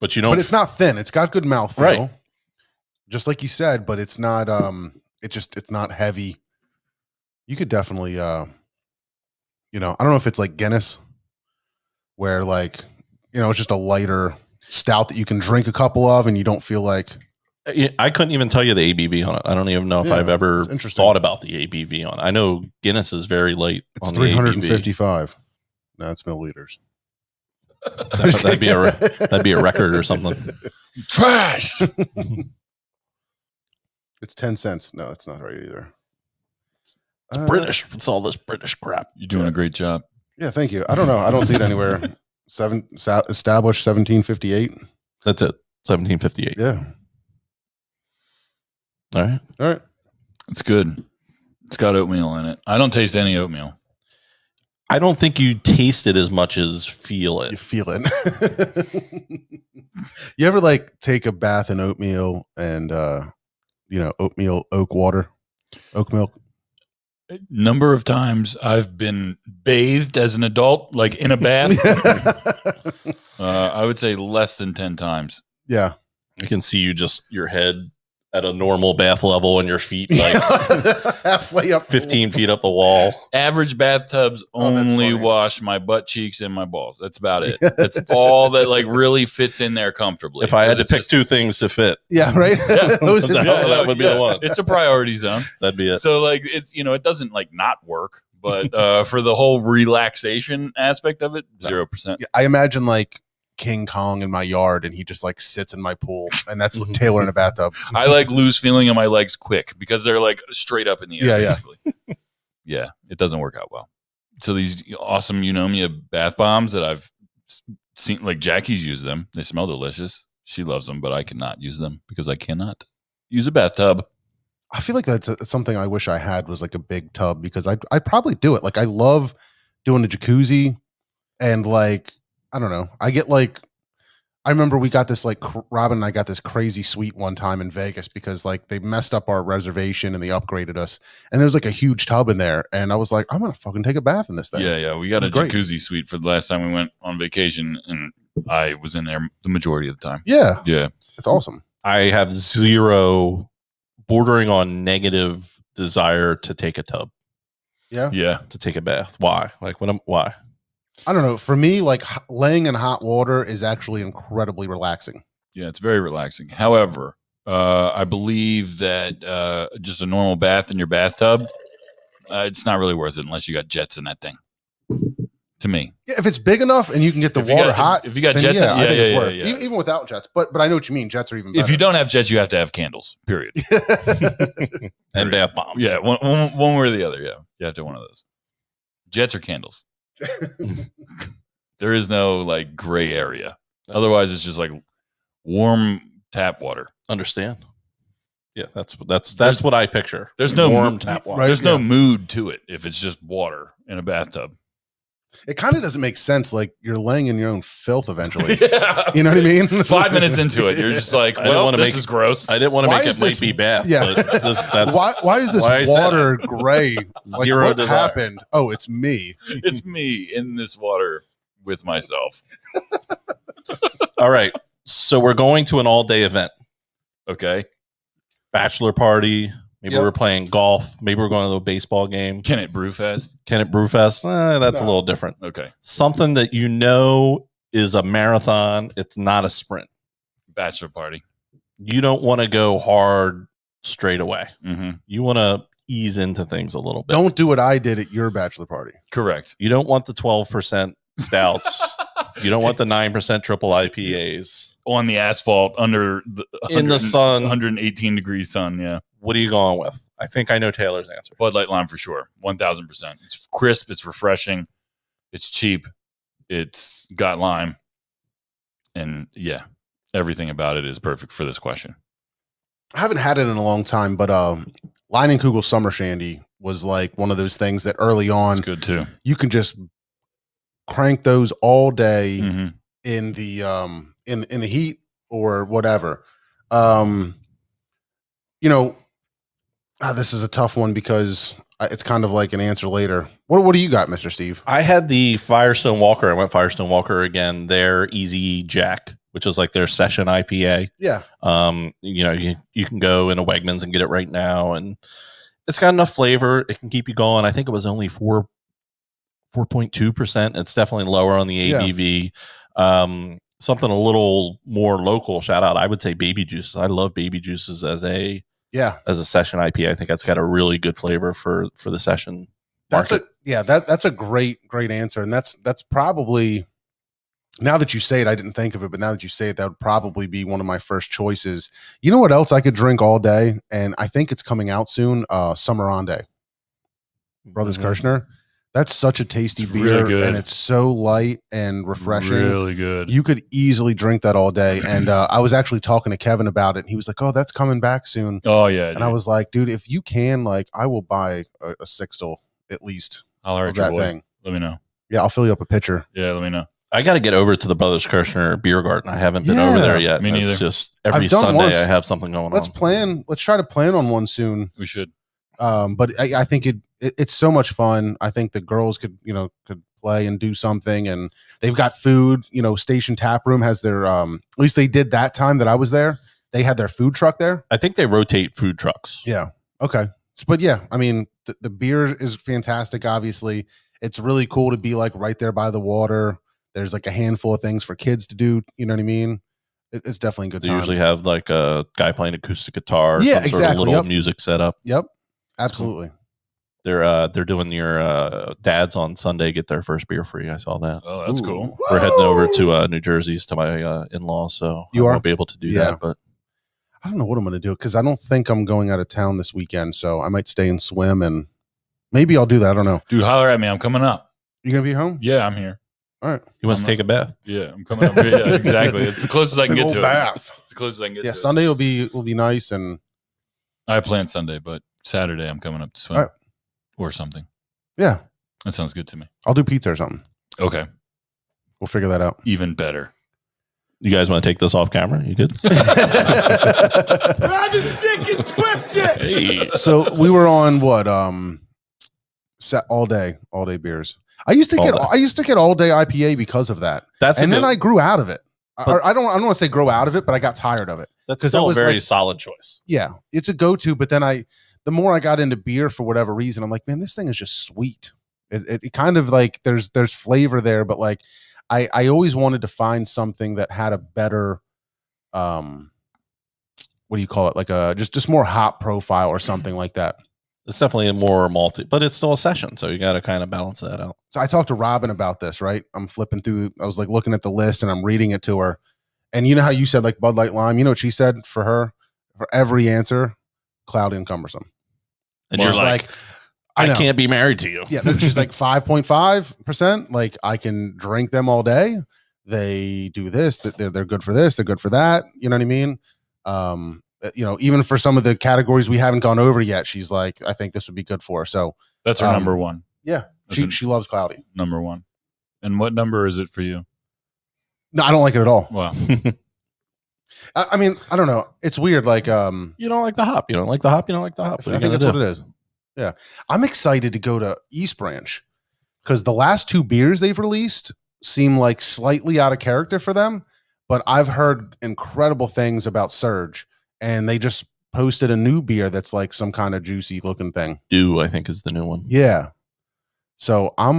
But but it's not thin. It's got good mouthfeel. Right. Just like you said, but it's not it's not heavy. You could definitely I don't know if it's like Guinness, where like, it's just a lighter stout that you can drink a couple of and you don't feel like. I couldn't even tell you the ABV on it. I don't even know if I've ever thought about the ABV on it. I know Guinness is very light. It's 355. No, it's milliliters. That'd be a record or something. Trash. It's 10 cents. No, that's not right either. It's British. It's all this British crap. You're doing a great job. Yeah, thank you. I don't know. I don't see it anywhere. Established 1758. That's it. 1758. Yeah. All right. It's good. It's got oatmeal in it. I don't taste any oatmeal. I don't think you taste it as much as feel it. You feel it. You ever like take a bath in oatmeal and oatmeal oak milk? Number of times I've been bathed as an adult, like in a bath. I would say less than 10 times. Yeah. I can see your head at a normal bath level and your feet like halfway up 15 feet up the wall. Average bathtubs only wash my butt cheeks and my balls. That's about it. That's all that like really fits in there comfortably. If I had to pick two things to fit. Yeah, right. That would be the one. It's a priority zone. That'd be it. So like it's it doesn't like not work, but for the whole relaxation aspect of it, 0%. I imagine like King Kong in my yard and he just like sits in my pool, and that's Taylor in a bathtub. I like lose feeling in my legs quick because they're like straight up in the air. Basically. Yeah, it doesn't work out well. So these awesome Eunomia bath bombs that I've seen, like Jackie's use them. They smell delicious. She loves them, but I cannot use them because I cannot use a bathtub. I feel like that's something I wish I had, was like a big tub, because I'd probably do it. Like I love doing the jacuzzi, and like, I don't know. I remember we got this, like, Robin and I got this crazy suite one time in Vegas because like they messed up our reservation and they upgraded us. And there was like a huge tub in there. And I was like, I'm going to fucking take a bath in this thing. Yeah. We got a jacuzzi suite for the last time we went on vacation, and I was in there the majority of the time. Yeah. Yeah. It's awesome. I have zero, bordering on negative desire to take a tub. Yeah. Yeah. To take a bath. Why? Like why? I don't know. For me, like laying in hot water is actually incredibly relaxing Yeah, it's very relaxing. However, I believe that just a normal bath in your bathtub, it's not really worth it unless you got jets in that thing. To me, Yeah, if it's big enough and you can get the water hot, if you got jets, I think it's worth it. Even without jets. But I know what you mean. Jets are even better. If you don't have jets, you have to have candles. Period. And bath bombs. Yeah, one way or the other. Yeah, you have to have one of those. Jets or candles. There is no like gray area. Otherwise, it's just like warm tap water. Understand? Yeah, that's what I picture. There's no warm tap water. Right, There's no mood to it if it's just water in a bathtub. It kind of doesn't make sense. Like you're laying in your own filth eventually. Yeah. You know what I mean? 5 minutes into it, you're just like, well, this is gross. I didn't want to Why make is it this- might be bath. Yeah. But that's Why is this water gray? Like, Zero what desire. happened? Oh, it's me. It's me in this water with myself. All right. So we're going to an all-day event. Okay. Bachelor party. Maybe Yep. we're playing golf. Maybe we're going to a baseball game. Can it Brewfest? Can it Brewfest? That's a No. little different. Okay. Something that you know is a marathon. It's not a sprint. Bachelor party. You don't want to go hard straight away. Mm-hmm. You want to ease into things a little bit. Don't do what I did at your bachelor party. Correct. You don't want the 12% stouts. You don't want the 9% triple IPAs. On the asphalt under the In the sun. 118 degrees sun. Yeah. What are you going with? I think I know Taylor's answer. Bud Light Lime for sure. 1000%. It's crisp. It's refreshing. It's cheap. It's got lime. And yeah, everything about it is perfect for this question. I haven't had it in a long time, but Leinenkugel Summer Shandy was like one of those things that early on It's good too. you can just crank those all day Mm-hmm. in the in the heat or whatever. This is a tough one because it's kind of like an answer later. What do you got, Mr. Steve? I had the Firestone Walker. I went Firestone Walker again. Their Easy Jack, which is like their session IPA. Yeah. You can go into Wegmans and get it right now, and it's got enough flavor. It can keep you going. I think it was only 4.2%. It's definitely lower on the ABV. Something a little more local. Shout out, I would say Baby Juices. I love Baby Juices as a session IPA. I think that's got a really good flavor for the session. That's a great answer, and that's probably, now that you say it, I didn't think of it, but now that you say it, that would probably be one of my first choices. You know what else I could drink all day, and I think it's coming out soon. Summer Onday, Brothers Kirshner. That's such a tasty It's beer, really good. and it's so light and refreshing. Really good. You could easily drink that all day. And I was actually talking to Kevin about it, and he was like, "Oh, that's coming back soon." Oh yeah. And I was like, "Dude, if you can, like, I will buy a sixtel at least Holler of at your that boy. thing. Let me know. Yeah, I'll fill you up a pitcher." Yeah, let me know. I got to get over to the Brothers Kirshner Beer Garden. I haven't been Yeah. over there yet. Me neither. It's just every I've done Sunday once. I have something going Let's on. Let's try to plan on one soon. We should. But I think it's so much fun. I think the girls could play and do something, and they've got food. Station Tap Room has their at least they did that time that I was there. They had their food truck there. I think they rotate food trucks. Yeah. Okay. But yeah, I mean, the beer is fantastic. Obviously, it's really cool to be like right there by the water. There's like a handful of things for kids to do. You know what I mean? It's definitely a good They time. usually have like a guy playing acoustic guitar. Yeah, some sort of exactly. little Yep. music setup. Yep. Absolutely. They're doing your dads on Sunday get their first beer free. I saw that. Oh, that's Ooh. cool. We're heading over to New Jersey's to my in-laws, so You I are? won't be able to do Yeah. that. But I don't know what I'm going to do because I don't think I'm going out of town this weekend. So I might stay and swim, and maybe I'll do that. I don't know. Dude, holler at me. I'm coming up. You going to be home? Yeah, I'm here. All right. he wants I'm to take a bath. Yeah, I'm coming up. Yeah, exactly. It's the closest I can Big get old to it. bath. It's the closest I can get Yeah. to Sunday will be nice. And it. I planned Sunday, but Saturday I'm coming up to swim All right. or something. yeah, That sounds good to me. I'll do pizza or something. Okay. We'll figure that out. Even better. You guys want to take this off camera? You good? Grab his dick and twist it. Hey. So we were on what set all day beers. I used to get all day IPA because of that, That's and a then good- I grew out of it. But- I don't want to say grow out of it, but I got tired of it. that's 'cause still it a was very like- solid choice. Yeah, it's a go-to. But then the more I got into beer for whatever reason, I'm like, man, this thing is just sweet. It kind of like there's flavor there, but like I always wanted to find something that had a better what do you call it? Like a just more hop profile or something like that. It's definitely a more malty, but it's still a session, so you got to kind of balance that out. So I talked to Robin about this, right? I'm flipping through. I was like looking at the list and I'm reading it to her. And you know how you said like Bud Light Lime? You know what she said for her? For every answer, cloudy and cumbersome. And you're like I can't be married to you. Yeah, she's like 5.5%. Like I can drink them all day. They do this. They're good for this. They're good for that. You know what I mean? Even for some of the categories we haven't gone over yet, she's like, I think this would be good for her. So that's her number one. Yeah, she loves cloudy. Number one. And what number is it for you? No, I don't like it at all. Wow. I mean, I don't know. It's weird. Like, you don't like the hop. You don't like the hop. You don't like the hop. I think that's what it is. Yeah, I'm excited to go to East Branch because the last 2 beers they've released seem like slightly out of character for them. But I've heard incredible things about Surge, and they just posted a new beer that's like some kind of juicy looking thing. Dew, I think, is the new one. Yeah. So I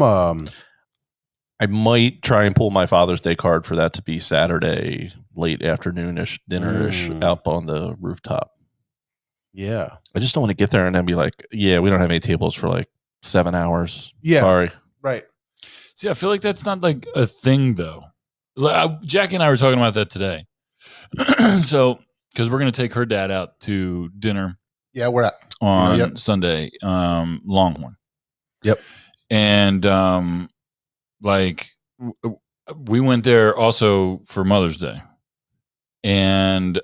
might try and pull my Father's Day card for that to be Saturday, late afternoonish, dinnerish, out on the rooftop. Yeah. I just don't want to get there and then be like, yeah, we don't have any tables for like 7 hours. Yeah. Sorry. Right. See, I feel like that's not like a thing though. Jackie and I were talking about that today. So, because we're going to take her dad out to dinner. Yeah, we're at on Sunday, Longhorn. Yep. And we went there also for Mother's Day, and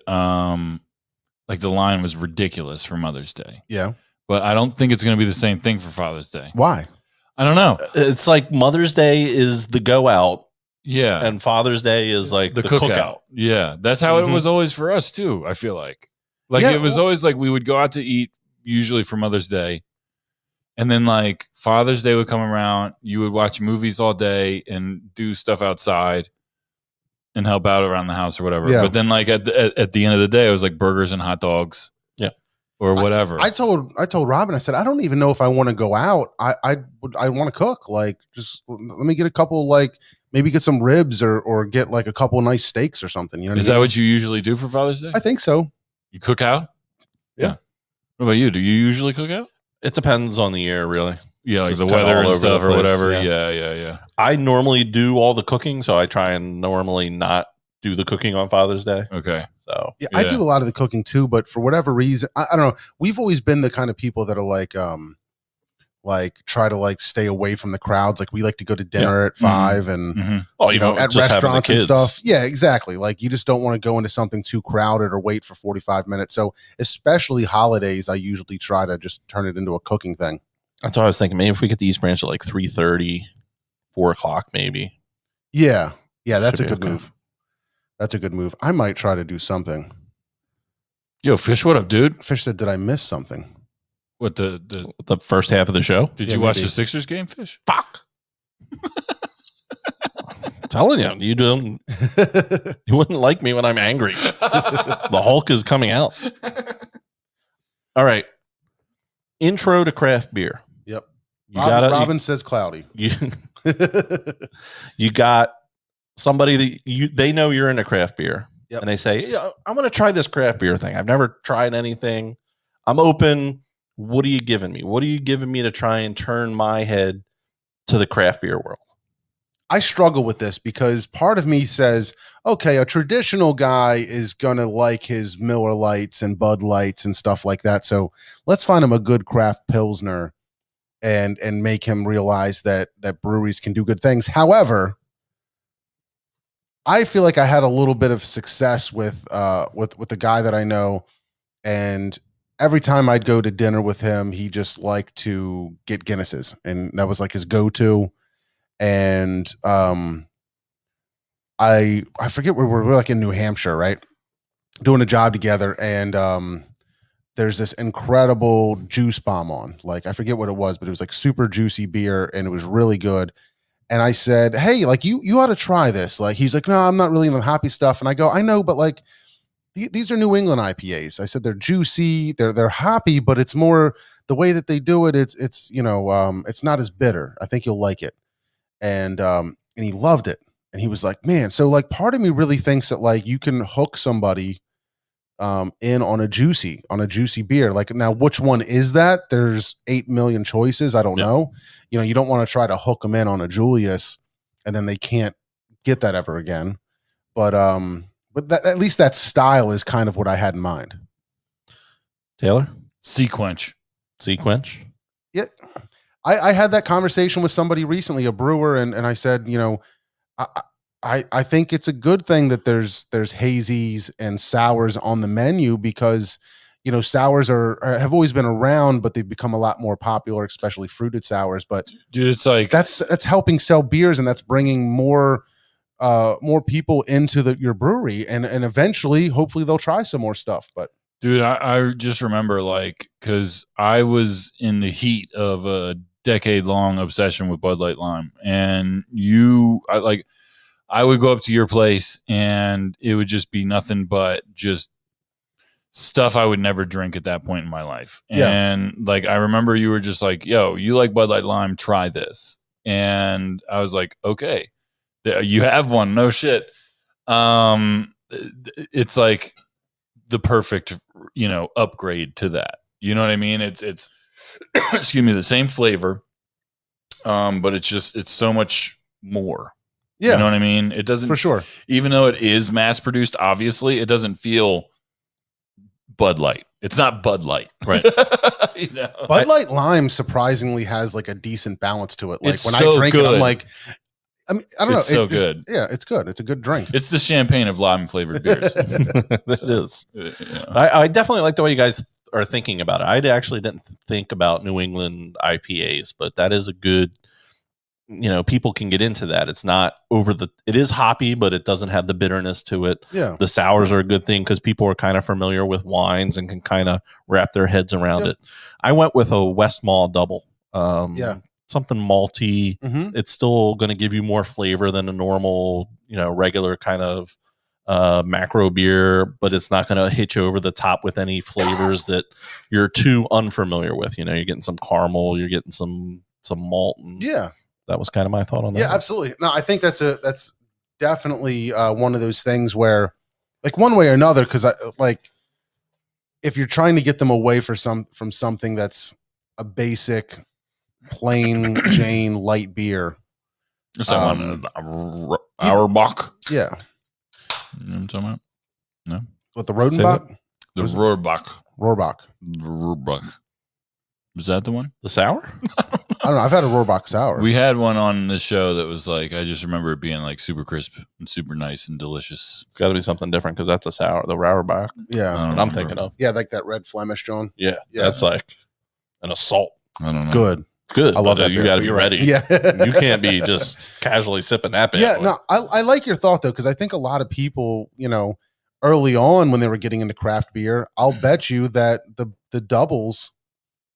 like the line was ridiculous for Mother's Day. Yeah, but I don't think it's going to be the same thing for Father's Day. Why? I don't know. It's like Mother's Day is the go out. Yeah. And Father's Day is like the cookout. Yeah. That's how it was always for us too, I feel like. It was always like we would go out to eat usually for Mother's Day. And then like Father's Day would come around, you would watch movies all day and do stuff outside and help out around the house or whatever. Yeah. But then like at the end of the day, it was like burgers and hot dogs. Yeah. Or whatever. I told Robin, I said, I don't even know if I want to go out. I want to cook. Like, just let me get a couple, like maybe get some ribs or get like a couple nice steaks or something. You know, is that what you usually do for Father's Day? I think so. You cook out? Yeah. What about you? Do you usually cook out? It depends on the year, really. Yeah, like the weather and stuff or whatever. Yeah. I normally do all the cooking, so I try and normally not do the cooking on Father's Day. Okay. So yeah, I do a lot of the cooking too, but for whatever reason, I don't know. We've always been the kind of people that are like try to like stay away from the crowds. Like we like to go to dinner at 5 and at restaurants and stuff. Yeah, exactly. Like you just don't want to go into something too crowded or wait for 45 minutes. So especially holidays, I usually try to just turn it into a cooking thing. That's what I was thinking. Maybe if we get the East Branch at like 3:30, 4 o'clock, maybe. Yeah. Yeah, that's a good move. That's a good move. I might try to do something. Yo, Fish, what up, dude? Fish said, did I miss something? What the first half of the show? Did you watch the Sixers game, Fish? Fuck. I'm telling you, you wouldn't like me when I'm angry. The Hulk is coming out. All right. Intro to craft beer. Yep. Robin says cloudy. You got somebody that they know you're into craft beer. Yep. And they say, yeah, I'm going to try this craft beer thing. I've never tried anything. I'm open. What are you giving me? What are you giving me to try and turn my head to the craft beer world? I struggle with this because part of me says, okay, a traditional guy is going to like his Miller Lights and Bud Lights and stuff like that. So let's find him a good craft Pilsner and make him realize that breweries can do good things. However, I feel like I had a little bit of success with the guy that I know, and every time I'd go to dinner with him, he just liked to get Guinnesses, and that was like his go-to. And I forget where we're like in New Hampshire, right? Doing a job together, and there's this incredible juice bomb on. Like I forget what it was, but it was like super juicy beer, and it was really good. And I said, hey, like you ought to try this. Like he's like, no, I'm not really into hoppy stuff. And I go, I know, but like these are New England IPAs. I said they're juicy, they're hoppy, but it's more the way that they do it. It's not as bitter. I think you'll like it. And he loved it. And he was like, man, so like part of me really thinks that like you can hook somebody in on a juicy beer. Like, now, which one is that? There's 8 million choices. I don't know. You know, you don't want to try to hook them in on a Julius and then they can't get that ever again. But that, at least that style is kind of what I had in mind. Taylor? Sequench. Yeah. I had that conversation with somebody recently, a brewer, and I said, you know, I think it's a good thing that there's hazies and sours on the menu, because, you know, sours have always been around, but they've become a lot more popular, especially fruited sours. But dude, it's like that's helping sell beers, and that's bringing more people into your brewery, and eventually, hopefully, they'll try some more stuff. But dude, I just remember, like, because I was in the heat of a decade-long obsession with Bud Light Lime, and I would go up to your place and it would just be nothing but just stuff I would never drink at that point in my life. Yeah. And like, I remember you were just like, yo, you like Bud Light Lime, try this. And I was like, okay, you have one. No shit. It's like the perfect, you know, upgrade to that. You know what I mean? It's excuse me, the same flavor. But it's so much more. yeah, You know what I mean? It doesn't, for sure. even though it is mass produced, obviously, it doesn't feel Bud Light. It's not Bud Light. Right. You know? Bud Light Lime surprisingly has like a decent balance to it. Like It's when so I drink it, good. I'm like, I mean, I don't It's know. so good. Yeah, it's good. It's a good drink. It's the champagne of lime flavored beers. It is. Yeah. I definitely like the way you guys are thinking about it. I actually didn't think about New England IPAs, but that is a good, you know, people can get into that. It's not it is hoppy, but it doesn't have the bitterness to it. Yeah. The sours are a good thing because people are kind of familiar with wines and can kind of wrap their heads around it. I went with a West Mall double. Something malty. Mm-hmm. It's still going to give you more flavor than a normal, you know, regular kind of macro beer, but it's not going to hit you over the top with any flavors that you're too unfamiliar with. You know, you're getting some caramel, you're getting some malt. Yeah. That was kind of my thought on that. Yeah, absolutely. No, I think that's definitely one of those things where, like, one way or another, because if you're trying to get them away from something that's a basic, plain Jane light beer. Is that one Auerbach? Yeah. You know what I'm talking about? No. What, the Rodenbach? The Rohrbach. Rohrbach. Was that the one? The sour? I don't know. I've had a Rohrbach sour. We had one on the show that was like, I just remember it being like super crisp and super nice and delicious. It's got to be something different because that's a sour, the Rauerbach. Yeah. I don't What I'm remember. thinking of. Yeah, like that red Flemish, John. Yeah. Yeah. That's like an assault. I don't know. Good. It's good. I love but that You beer. got to be You're right. ready. Yeah. You can't be just casually sipping that bad. Yeah, boy. no, I like your thought though, because I think a lot of people, you know, early on when they were getting into craft beer, I'll bet you that the doubles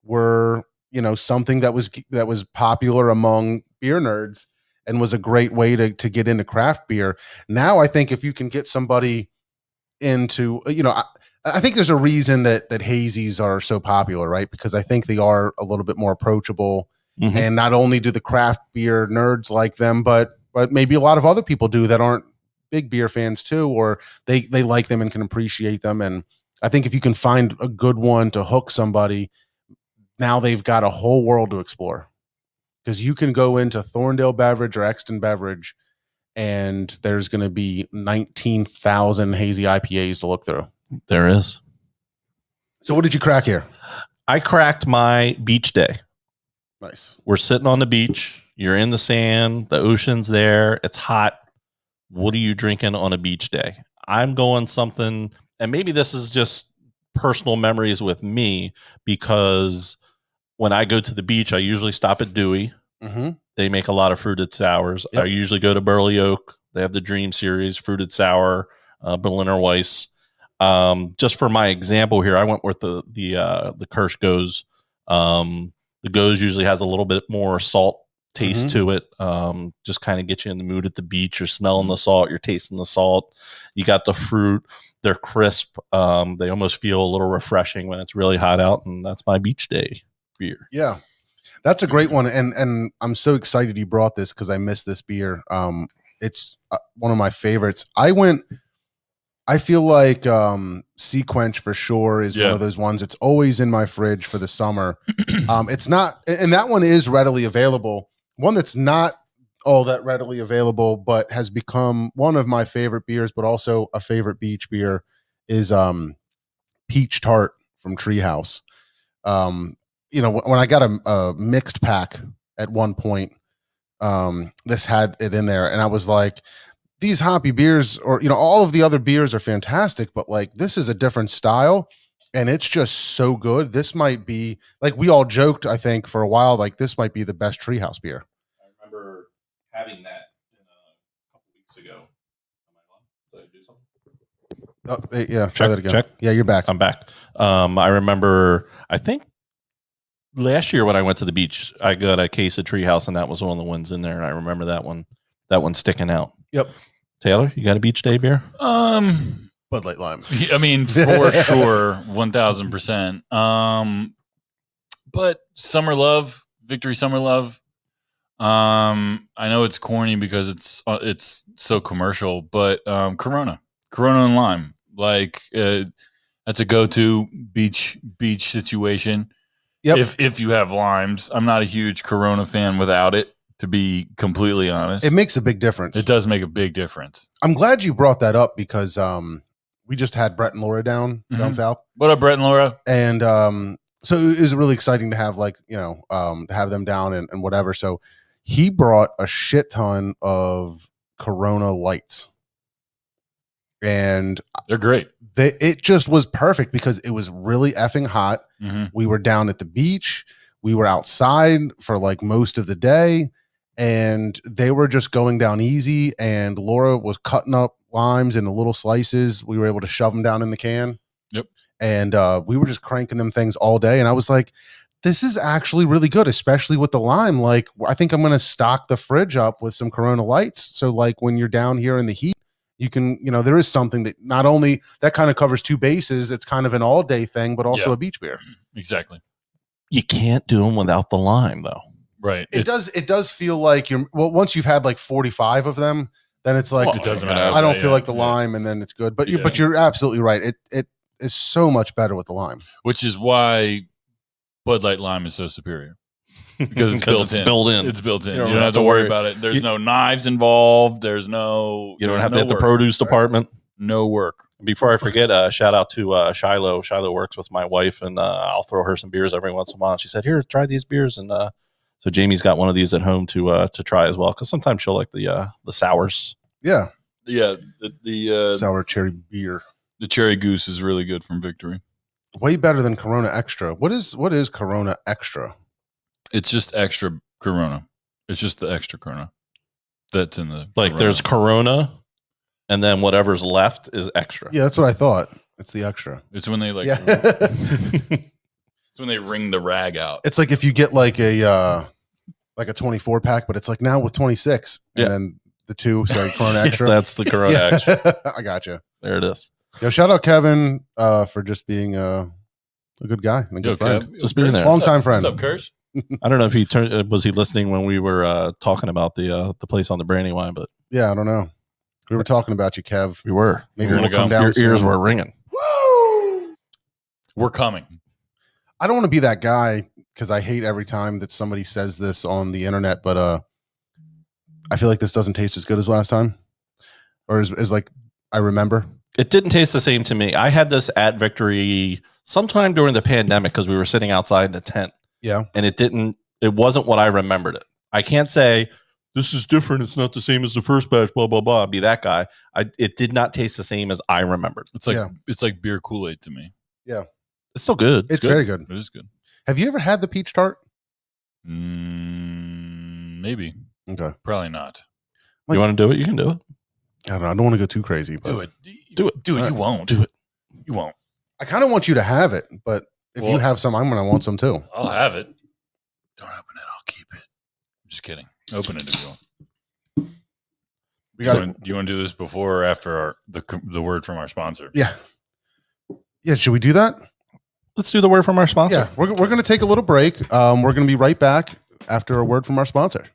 were, you know, something that was popular among beer nerds and was a great way to get into craft beer. Now I think if you can get somebody into, you know, I think there's a reason that hazies are so popular, right? Because I think they are a little bit more approachable. Mhm. And not only do the craft beer nerds like them, but maybe a lot of other people do that aren't big beer fans too, or they like them and can appreciate them. And I think if you can find a good one to hook somebody, now they've got a whole world to explore. Because you can go into Thorndale Beverage or Exton Beverage, and there's going to be 19,000 hazy IPAs to look through. There is. So what did you crack here? I cracked my beach day. Nice. We're sitting on the beach. You're in the sand. The ocean's there. It's hot. What are you drinking on a beach day? I'm going something, and maybe this is just personal memories with me, because when I go to the beach, I usually stop at Dewey. Mm-hmm. They make a lot of fruited sours. Yep. I usually go to Burley Oak. They have the Dream Series, fruited sour, Berliner Weiss. Just for my example here, I went with the Kirsch Goes. The Goes usually has a little bit more salt taste to it. Just kind of get you in the mood at the beach. You're smelling the salt. You're tasting the salt. You got the fruit. They're crisp. They almost feel a little refreshing when it's really hot out, and that's my beach day beer. Yeah, that's a great one. And I'm so excited you brought this because I missed this beer. It's one of my favorites. I feel like Sea Quench for sure is one of those ones. It's always in my fridge for the summer. It's not, and that one is readily available. One that's not all that readily available, but has become one of my favorite beers, but also a favorite beach beer is Peach Tart from Treehouse. You know, when I got a mixed pack at one point, this had it in there, and I was like, these hoppy beers, or you know, all of the other beers are fantastic, but like this is a different style, and it's just so good. This might be, like, we all joked, I think, for a while, like this might be the best Treehouse beer. I remember having that a couple weeks ago. Am I on? Did I do something? Oh, yeah, try that again. Check. Yeah, you're back. I'm back. I remember, I think last year when I went to the beach, I got a case of Treehouse, and that was one of the ones in there. And I remember that one sticking out. Yep. Taylor, you got a beach day beer? Bud Light Lime. I mean, for sure, 1000%. But Summer Love, Victory Summer Love. I know it's corny because it's so commercial, but Corona and lime, like that's a go-to beach situation. Yep. If you have limes, I'm not a huge Corona fan without it, to be completely honest. It makes a big difference. It does make a big difference. I'm glad you brought that up because we just had Brett and Laura down south. What up, Brett and Laura? And so it was really exciting to have, like, you know, to have them down and whatever. So he brought a shit ton of Corona lights, and They're great. it just was perfect because it was really effing hot. Mm-hmm. We were down at the beach. We were outside for like most of the day, and they were just going down easy. And Laura was cutting up limes into little slices. We were able to shove them down in the can. Yep. And we were just cranking them things all day. And I was like, this is actually really good, especially with the lime. Like, I think I'm going to stock the fridge up with some Corona lights. So like when you're down here in the heat, you can, you know, there is something that not only that kind of covers two bases, it's kind of an all day thing, but also a beach beer. Exactly. You can't do them without the lime, though. Right. It does feel like once you've had like 45 of them, then it's like, it doesn't matter. I don't feel like the lime, and then it's good. But you're absolutely right. It is so much better with the lime. Which is why Bud Light Lime is so superior. Because it's built in. It's built in. You don't have to worry about it. There's no knives involved. There's no. You don't have to hit the produce department. No work. Before I forget, shout out to Shiloh. Shiloh works with my wife, and I'll throw her some beers every once in a while. She said, "Here, try these beers." And so Jamie's got one of these at home to try as well, because sometimes she'll like the sours. Yeah. Yeah. The sour cherry beer. The Cherry Goose is really good from Victory. Way better than Corona Extra. What is Corona Extra? It's just extra Corona. It's just the extra Corona that's in the like. Corona. There's Corona, and then whatever's left is extra. Yeah, that's what I thought. It's the extra. It's when they like. Yeah. It's when they wring the rag out. It's like if you get like a 24 pack, but it's like now with 26, and then the two say Corona Extra. That's the Corona Extra. I got you. There it is. Yo, shout out Kevin for just being a good guy and a good friend. Kev, just being there. Long time friend. What's up, Kirsch? I don't know if he was he listening when we were talking about the place on the Brandywine, but yeah, I don't know. We were talking about you, Kev. We were. Maybe we'll come down. Your soon. ears were ringing. Woo! We're coming. I don't want to be that guy because I hate every time that somebody says this on the internet, but I feel like this doesn't taste as good as last time, or as like I remember. It didn't taste the same to me. I had this at Victory sometime during the pandemic because we were sitting outside in a tent. Yeah. And it wasn't what I remembered it. I can't say this is different. It's not the same as the first batch, blah, blah, blah. I'd be that guy. It did not taste the same as I remembered. It's like beer Kool-Aid to me. Yeah. It's still good. It's very good. It is good. Have you ever had the peach tart? Maybe. Okay. Probably not. You want to do it? You can do it. I don't know. I don't want to go too crazy. But do it. Do it. Do it. You won't. Do it. You won't. I kind of want you to have it, but if you have some, I'm going to want some too. I'll have it. Don't open it. I'll keep it. I'm just kidding. Open it if you want. Do you want to do this before or after the word from our sponsor? Yeah. Yeah. Should we do that? Let's do the word from our sponsor. Yeah. We're going to take a little break. We're going to be right back after a word from our sponsor.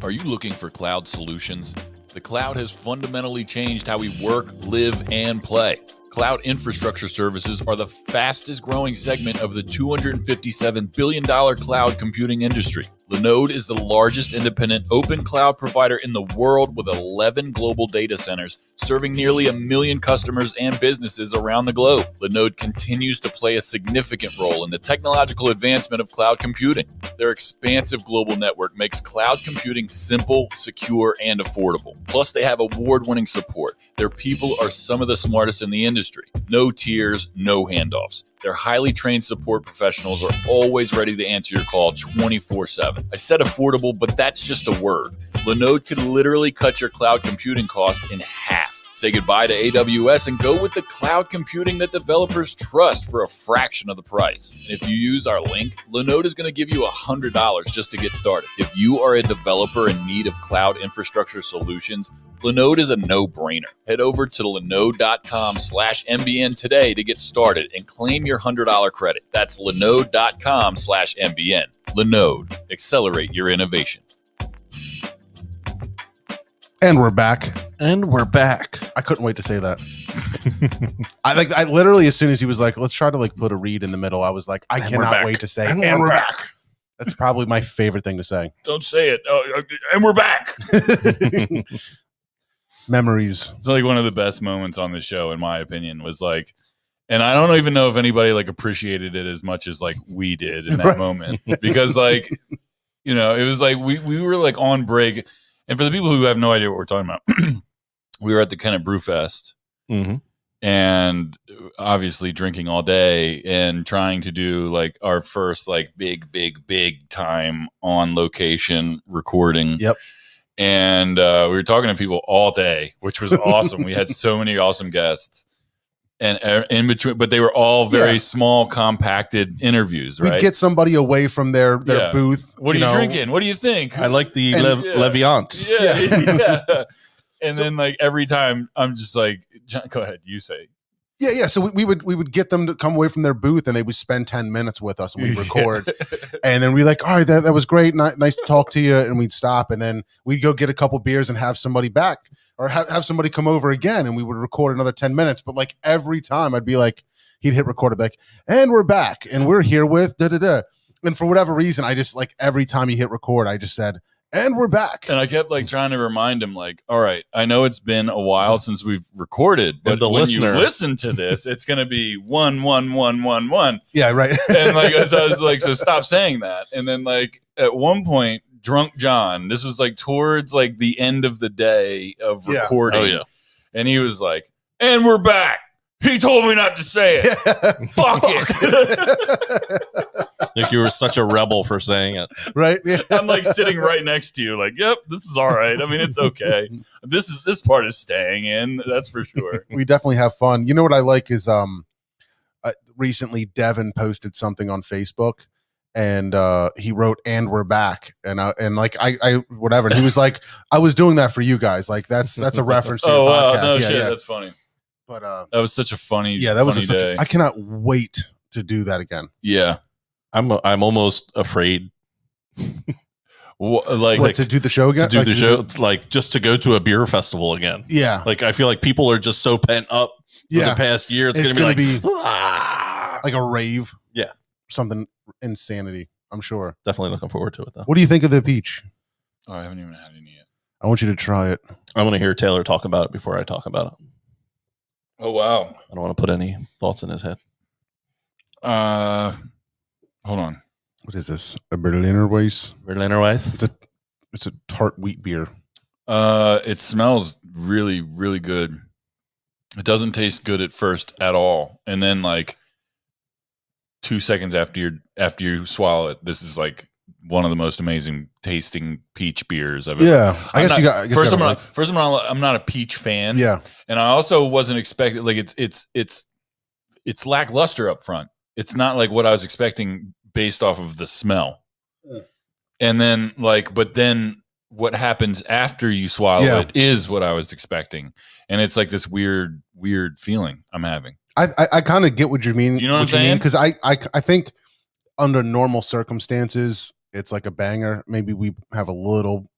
Are you looking for cloud solutions? The cloud has fundamentally changed how we work, live, and play. Cloud infrastructure services are the fastest growing segment of the $257 billion cloud computing industry. Linode is the largest independent open cloud provider in the world with 11 global data centers, serving nearly 1 million customers and businesses around the globe. Linode continues to play a significant role in the technological advancement of cloud computing. Their expansive global network makes cloud computing simple, secure, and affordable. Plus, they have award-winning support. Their people are some of the smartest in the industry. No tiers, no handoffs. Their highly trained support professionals are always ready to answer your call 24/7. I said affordable, but that's just a word. Linode could literally cut your cloud computing cost in half. Say goodbye to AWS and go with the cloud computing that developers trust for a fraction of the price. And if you use our link, Linode is going to give you $100 just to get started. If you are a developer in need of cloud infrastructure solutions, Linode is a no-brainer. Head over to linode.com/MBN today to get started and claim your $100 credit. That's linode.com/MBN. Linode, accelerate your innovation. And we're back. And we're back. I couldn't wait to say that. I literally, as soon as he was like, let's try to like put a read in the middle, I was like, I cannot wait to say, and we're back. That's probably my favorite thing to say. Don't say it. And we're back. Memories. It's like one of the best moments on the show, in my opinion, was like, and I don't even know if anybody like appreciated it as much as like we did in that moment, because like, you know, it was like we were like on break. And for the people who have no idea what we're talking about, we were at the Kennett Brew Fest, and obviously drinking all day and trying to do like our first like big time on location recording. Yep. And we were talking to people all day, which was awesome. We had so many awesome guests. And in between, but they were all very small, compacted interviees, right? We'd get somebody away from their booth. What are you drinking? What do you think? I like the Leviant. Yeah. And then like every time I'm just like, John, go ahead, you say. Yeah. So we would get them to come away from their booth, and they would spend 10 minutes with us, and we'd record. And then we're like, all right, that was great. Nice to talk to you. And we'd stop, and then we'd go get a couple beers and have somebody back, or have somebody come over again, and we would record another 10 minutes. But like every time I'd be like, he'd hit record, I'd be like, and we're back, and we're here with da-da-da. And for whatever reason, I just like every time he hit record, I just said, and we're back. And I kept like trying to remind him, like, all right, I know it's been a while since we've recorded, but when you listen to this, it's going to be 1 1 1 1 1. Yeah, right. And like, so I was like, so stop saying that. And then like at one point, Drunk John, this was like towards like the end of the day of recording, and he was like, and we're back. He told me not to say it. Fuck it. Like you were such a rebel for saying it. Right. Yeah. I'm like sitting right next to you, like, yep, this is all right. I mean, it's okay. This part is staying in, that's for sure. We definitely have fun. You know what I like is recently Devin posted something on Facebook, and he wrote, and we're back. And I whatever. And he was like, I was doing that for you guys. Like that's a reference to your podcast. No shit, that's funny. But that was such a funny, that was funny day. I cannot wait to do that again. Yeah. I'm almost afraid. Like to do the show again? To do the show, like just to go to a beer festival again. Yeah. Like I feel like people are just so pent up for the past year. It's gonna be like a rave. Yeah. Something insanity, I'm sure. Definitely looking forward to it though. What do you think of the peach? Oh, I haven't even had any yet. I want you to try it. I want to hear Taylor talk about it before I talk about it. Oh wow. I don't want to put any thoughts in his head. Hold on. What is this? A Berliner Weiss? Berliner Weiss? It's a tart wheat beer. It smells really, really good. It doesn't taste good at first at all. And then like 2 seconds after you swallow it, this is like one of the most amazing tasting peach beers I've ever. Yeah. I'm not a peach fan. Yeah. And I also wasn't expecting, like it's lackluster up front. It's not like what I was expecting based off of the smell. Mm. And then but then what happens after you swallow it is what I was expecting. And it's like this weird feeling I'm having. I kind of get what you mean. You know what I'm saying? Because I think under normal circumstances, it's like a banger. Maybe we have a little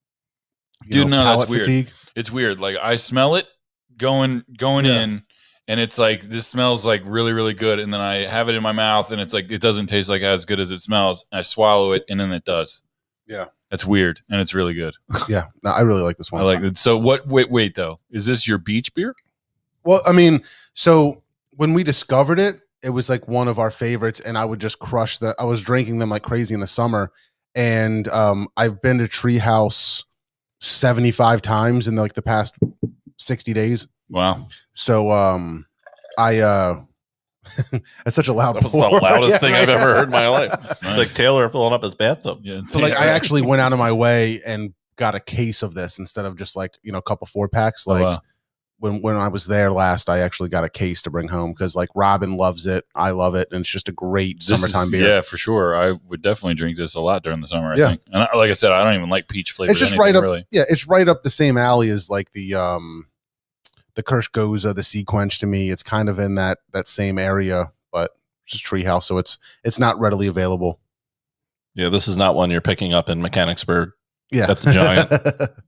Dude, no, that's palate weird. fatigue. It's weird. Like I smell it going in, and it's like this smells like really, really good, and then I have it in my mouth, and it's like it doesn't taste like as good as it smells. I swallow it, and then it does. Yeah, that's weird, and it's really good. Yeah, no, I really like this one. I like it. So what? Wait though. Is this your beach beer? Well, I mean, so when we discovered it, it was like one of our favorites, and I would just crush that. I was drinking them like crazy in the summer, and I've been to Treehouse 75 times in like the past 60 days. Wow. So I that's such a loud. That was the loudest thing I've ever heard in my life. It's like Taylor filling up his bathtub. Yeah. So like I actually went out of my way and got a case of this instead of just like, a couple 4-packs. Like when I was there last, I actually got a case to bring home because like Robin loves it. I love it. And it's just a great summertime beer. Yeah, for sure. I would definitely drink this a lot during the summer, I think. And like I said, I don't even like peach flavor. It's just right up. Really. Yeah. It's right up the same alley as like the Kirsch Goza, the Sea Quench to me. It's kind of in that same area, but it's just Treehouse. So it's not readily available. Yeah. This is not one you're picking up in Mechanicsburg. Yeah. At the Giant.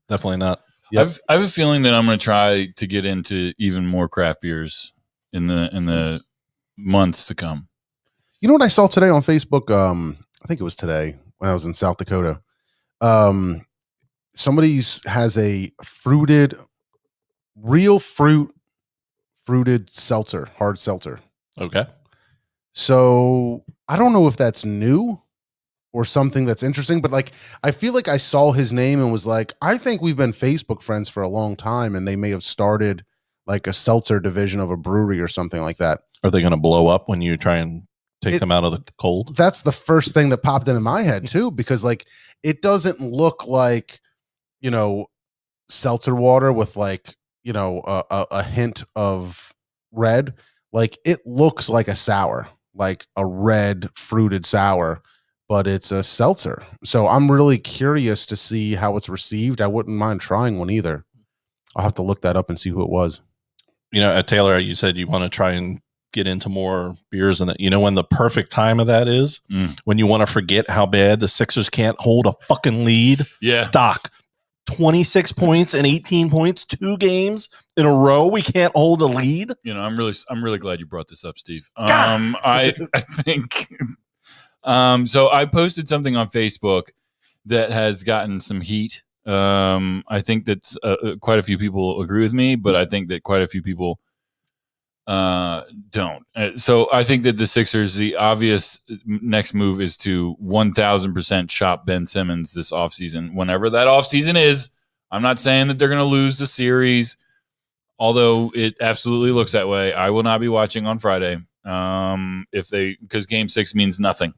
Definitely not. Yep. I have a feeling that I'm going to try to get into even more craft beers in the months to come. You know what I saw today on Facebook? I think it was today when I was in South Dakota. Somebody has a real fruited seltzer, hard seltzer. Okay. So I don't know if that's new or something that's interesting, but like, I feel like I saw his name and was like, I think we've been Facebook friends for a long time, and they may have started like a seltzer division of a brewery or something like that. Are they going to blow up when you try and take them out of the cold? That's the first thing that popped into my head too, because like, it doesn't look like, seltzer water with like, a hint of red. Like it looks like a sour, like a red fruited sour, but it's a seltzer. So I'm really curious to see how it's received. I wouldn't mind trying one either. I'll have to look that up and see who it was. Taylor, you said you want to try and get into more beers, and when the perfect time of that is when you want to forget how bad the Sixers can't hold a fucking lead. Yeah. Doc, 26 points and 18 points, 2 games in a row. We can't hold a lead. I'm really glad you brought this up, Steve. I think so I posted something on Facebook that has gotten some heat. I think that quite a few people agree with me, but I think that quite a few people don't. So I think that the Sixers, the obvious next move is to 1000% shop Ben Simmons this offseason, whenever that offseason is. I'm not saying that they're going to lose the series, although it absolutely looks that way. I will not be watching on Friday because Game 6 means nothing.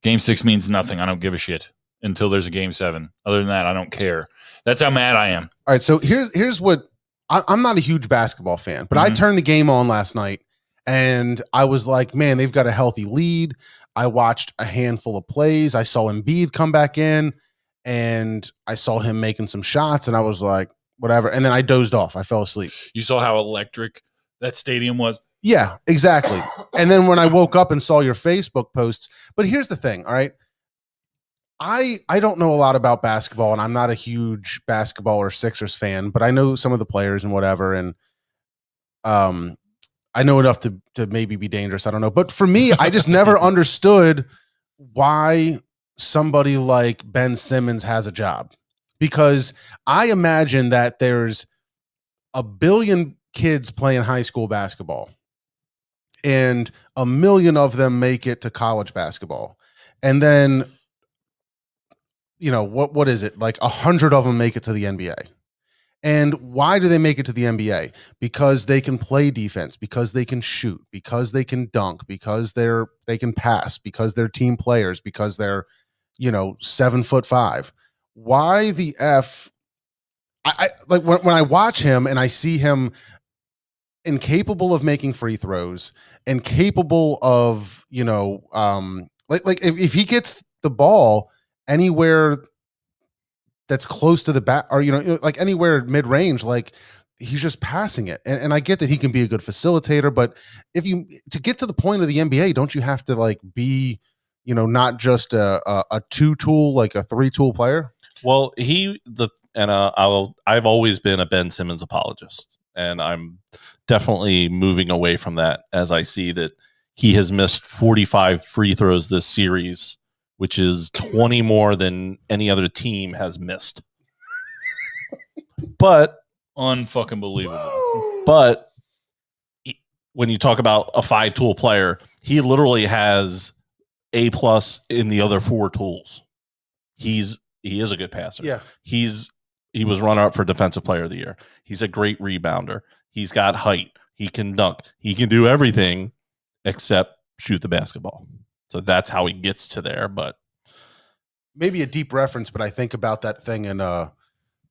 Game 6 means nothing. I don't give a shit until there's a Game 7. Other than that, I don't care. That's how mad I am. All right, so here's what I'm not a huge basketball fan, but I turned the game on last night and I was like, man, they've got a healthy lead. I watched a handful of plays. I saw Embiid come back in and I saw him making some shots and I was like, whatever. And then I dozed off. I fell asleep. You saw how electric that stadium was? Yeah, exactly. And then when I woke up and saw your Facebook posts, but here's the thing. All right. I don't know a lot about basketball, and I'm not a huge basketball or Sixers fan, but I know some of the players and whatever. And I know enough to maybe be dangerous. I don't know. But for me, I just never understood why somebody like Ben Simmons has a job, because I imagine that there's a billion kids playing high school basketball and a million of them make it to college basketball. And then, what is it? Like 100 of them make it to the NBA. And why do they make it to the NBA? Because they can play defense, because they can shoot, because they can dunk, because they can pass, because they're team players, because they're, 7'5". Why the F? I like when I watch him and I see him incapable of making free throws and capable of, like if he gets the ball anywhere that's close to the bat, or like anywhere mid-range, like he's just passing it. And I get that he can be a good facilitator, but to get to the point of the NBA, don't you have to like be, not just a 2-tool, like a 3-tool player? Well, and I've always been a Ben Simmons apologist, and I'm definitely moving away from that as I see that he has missed 45 free throws this series, which is 20 more than any other team has missed. But unfucking believable. But when you talk about a 5-tool player, he literally has A+ in the other 4 tools. He is a good passer. Yeah. He was runner-up for Defensive Player of the Year. He's a great rebounder. He's got height. He can dunk. He can do everything except shoot the basketball. So that's how he gets to there. But maybe a deep reference, but I think about that thing in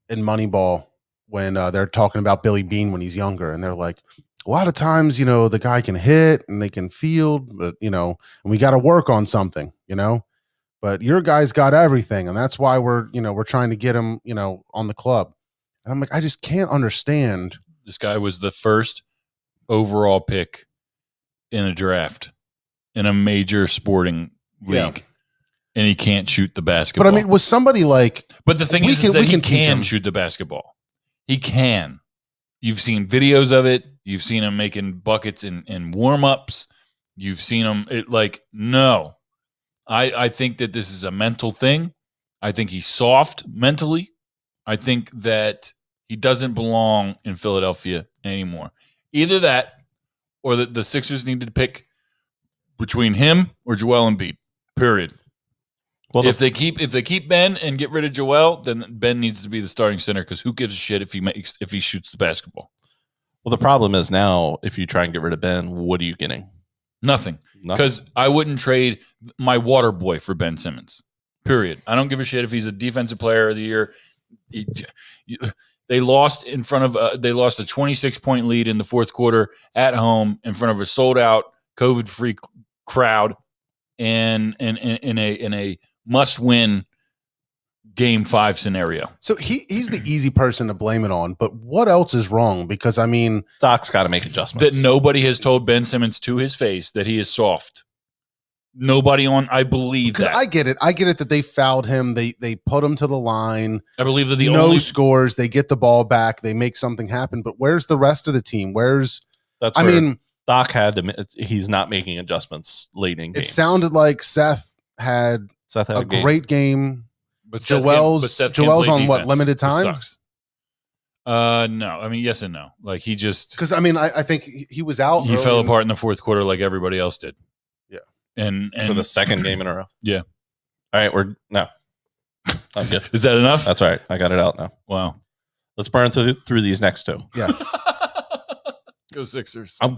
Moneyball when they're talking about Billy Bean when he's younger, and they're like, a lot of times, the guy can hit and they can field, but and we got to work on something, but your guy's got everything. And that's why we're trying to get him, on the club. And I'm like, I just can't understand. This guy was the first overall pick in a draft in a major sporting league. And he can't shoot the basketball. But I mean, was somebody like, but the thing is that he can shoot the basketball. He can. You've seen videos of it. You've seen him making buckets in warm-ups. You've seen him no. I think that this is a mental thing. I think he's soft mentally. I think that he doesn't belong in Philadelphia anymore. Either that or the Sixers needed to pick between him or Joel Embiid. Period. Well, if they keep Ben and get rid of Joel, then Ben needs to be the starting center, because who gives a shit if he shoots the basketball? Well, the problem is now, if you try and get rid of Ben, what are you getting? Nothing. Because I wouldn't trade my water boy for Ben Simmons. Period. I don't give a shit if he's a Defensive Player of the Year. They lost a 26-point lead in the fourth quarter at home in front of a sold-out, COVID-free crowd, and in a must-win Game 5 scenario. So he's the easy person to blame it on, but what else is wrong? Because I mean, Doc's got to make adjustments. That nobody has told Ben Simmons to his face that he is soft. I believe that. I get it that they fouled him. They put him to the line. I believe that no scores. They get the ball back. They make something happen. But where's the rest of the team? Doc he's not making adjustments late in game. It sounded like Seth had a great game. But Joel's on what, limited time? Sucks. No. I mean, yes and no. Like, he just, because I mean, I think he was out. He fell apart in the fourth quarter like everybody else did. Yeah. And for the second game in a row. Yeah. All right. That's good. Is that enough? That's all right. I got it out now. Wow. Let's burn through these next two. Yeah. Go Sixers. Maybe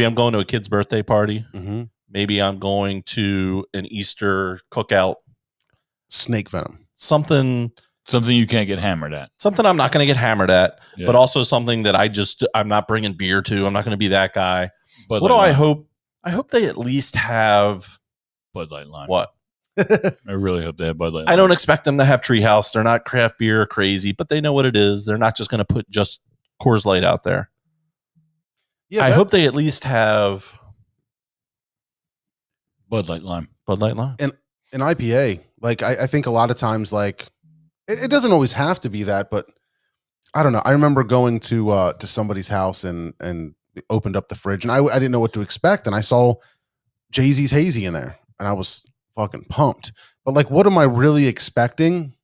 I'm going to a kid's birthday party. Mm-hmm. Maybe I'm going to an Easter cookout. Snake venom. Something you can't get hammered at. Something I'm not going to get hammered at, but also something that I'm not bringing beer to. I'm not going to be that guy. What do I hope? I hope they at least have Bud Light Lime. What? I really hope they have Bud Light Lime. I don't expect them to have Treehouse. They're not craft beer crazy, but they know what it is. They're not just going to put just Coors Light out there. Yeah, I hope they at least have Bud Light Lime. Bud Light Lime. And an IPA. Like, I think a lot of times, like, it doesn't always have to be that, but I don't know. I remember going to somebody's house and opened up the fridge, and I didn't know what to expect, and I saw Jay-Z's Hazy in there, and I was fucking pumped. But like, what am I really expecting?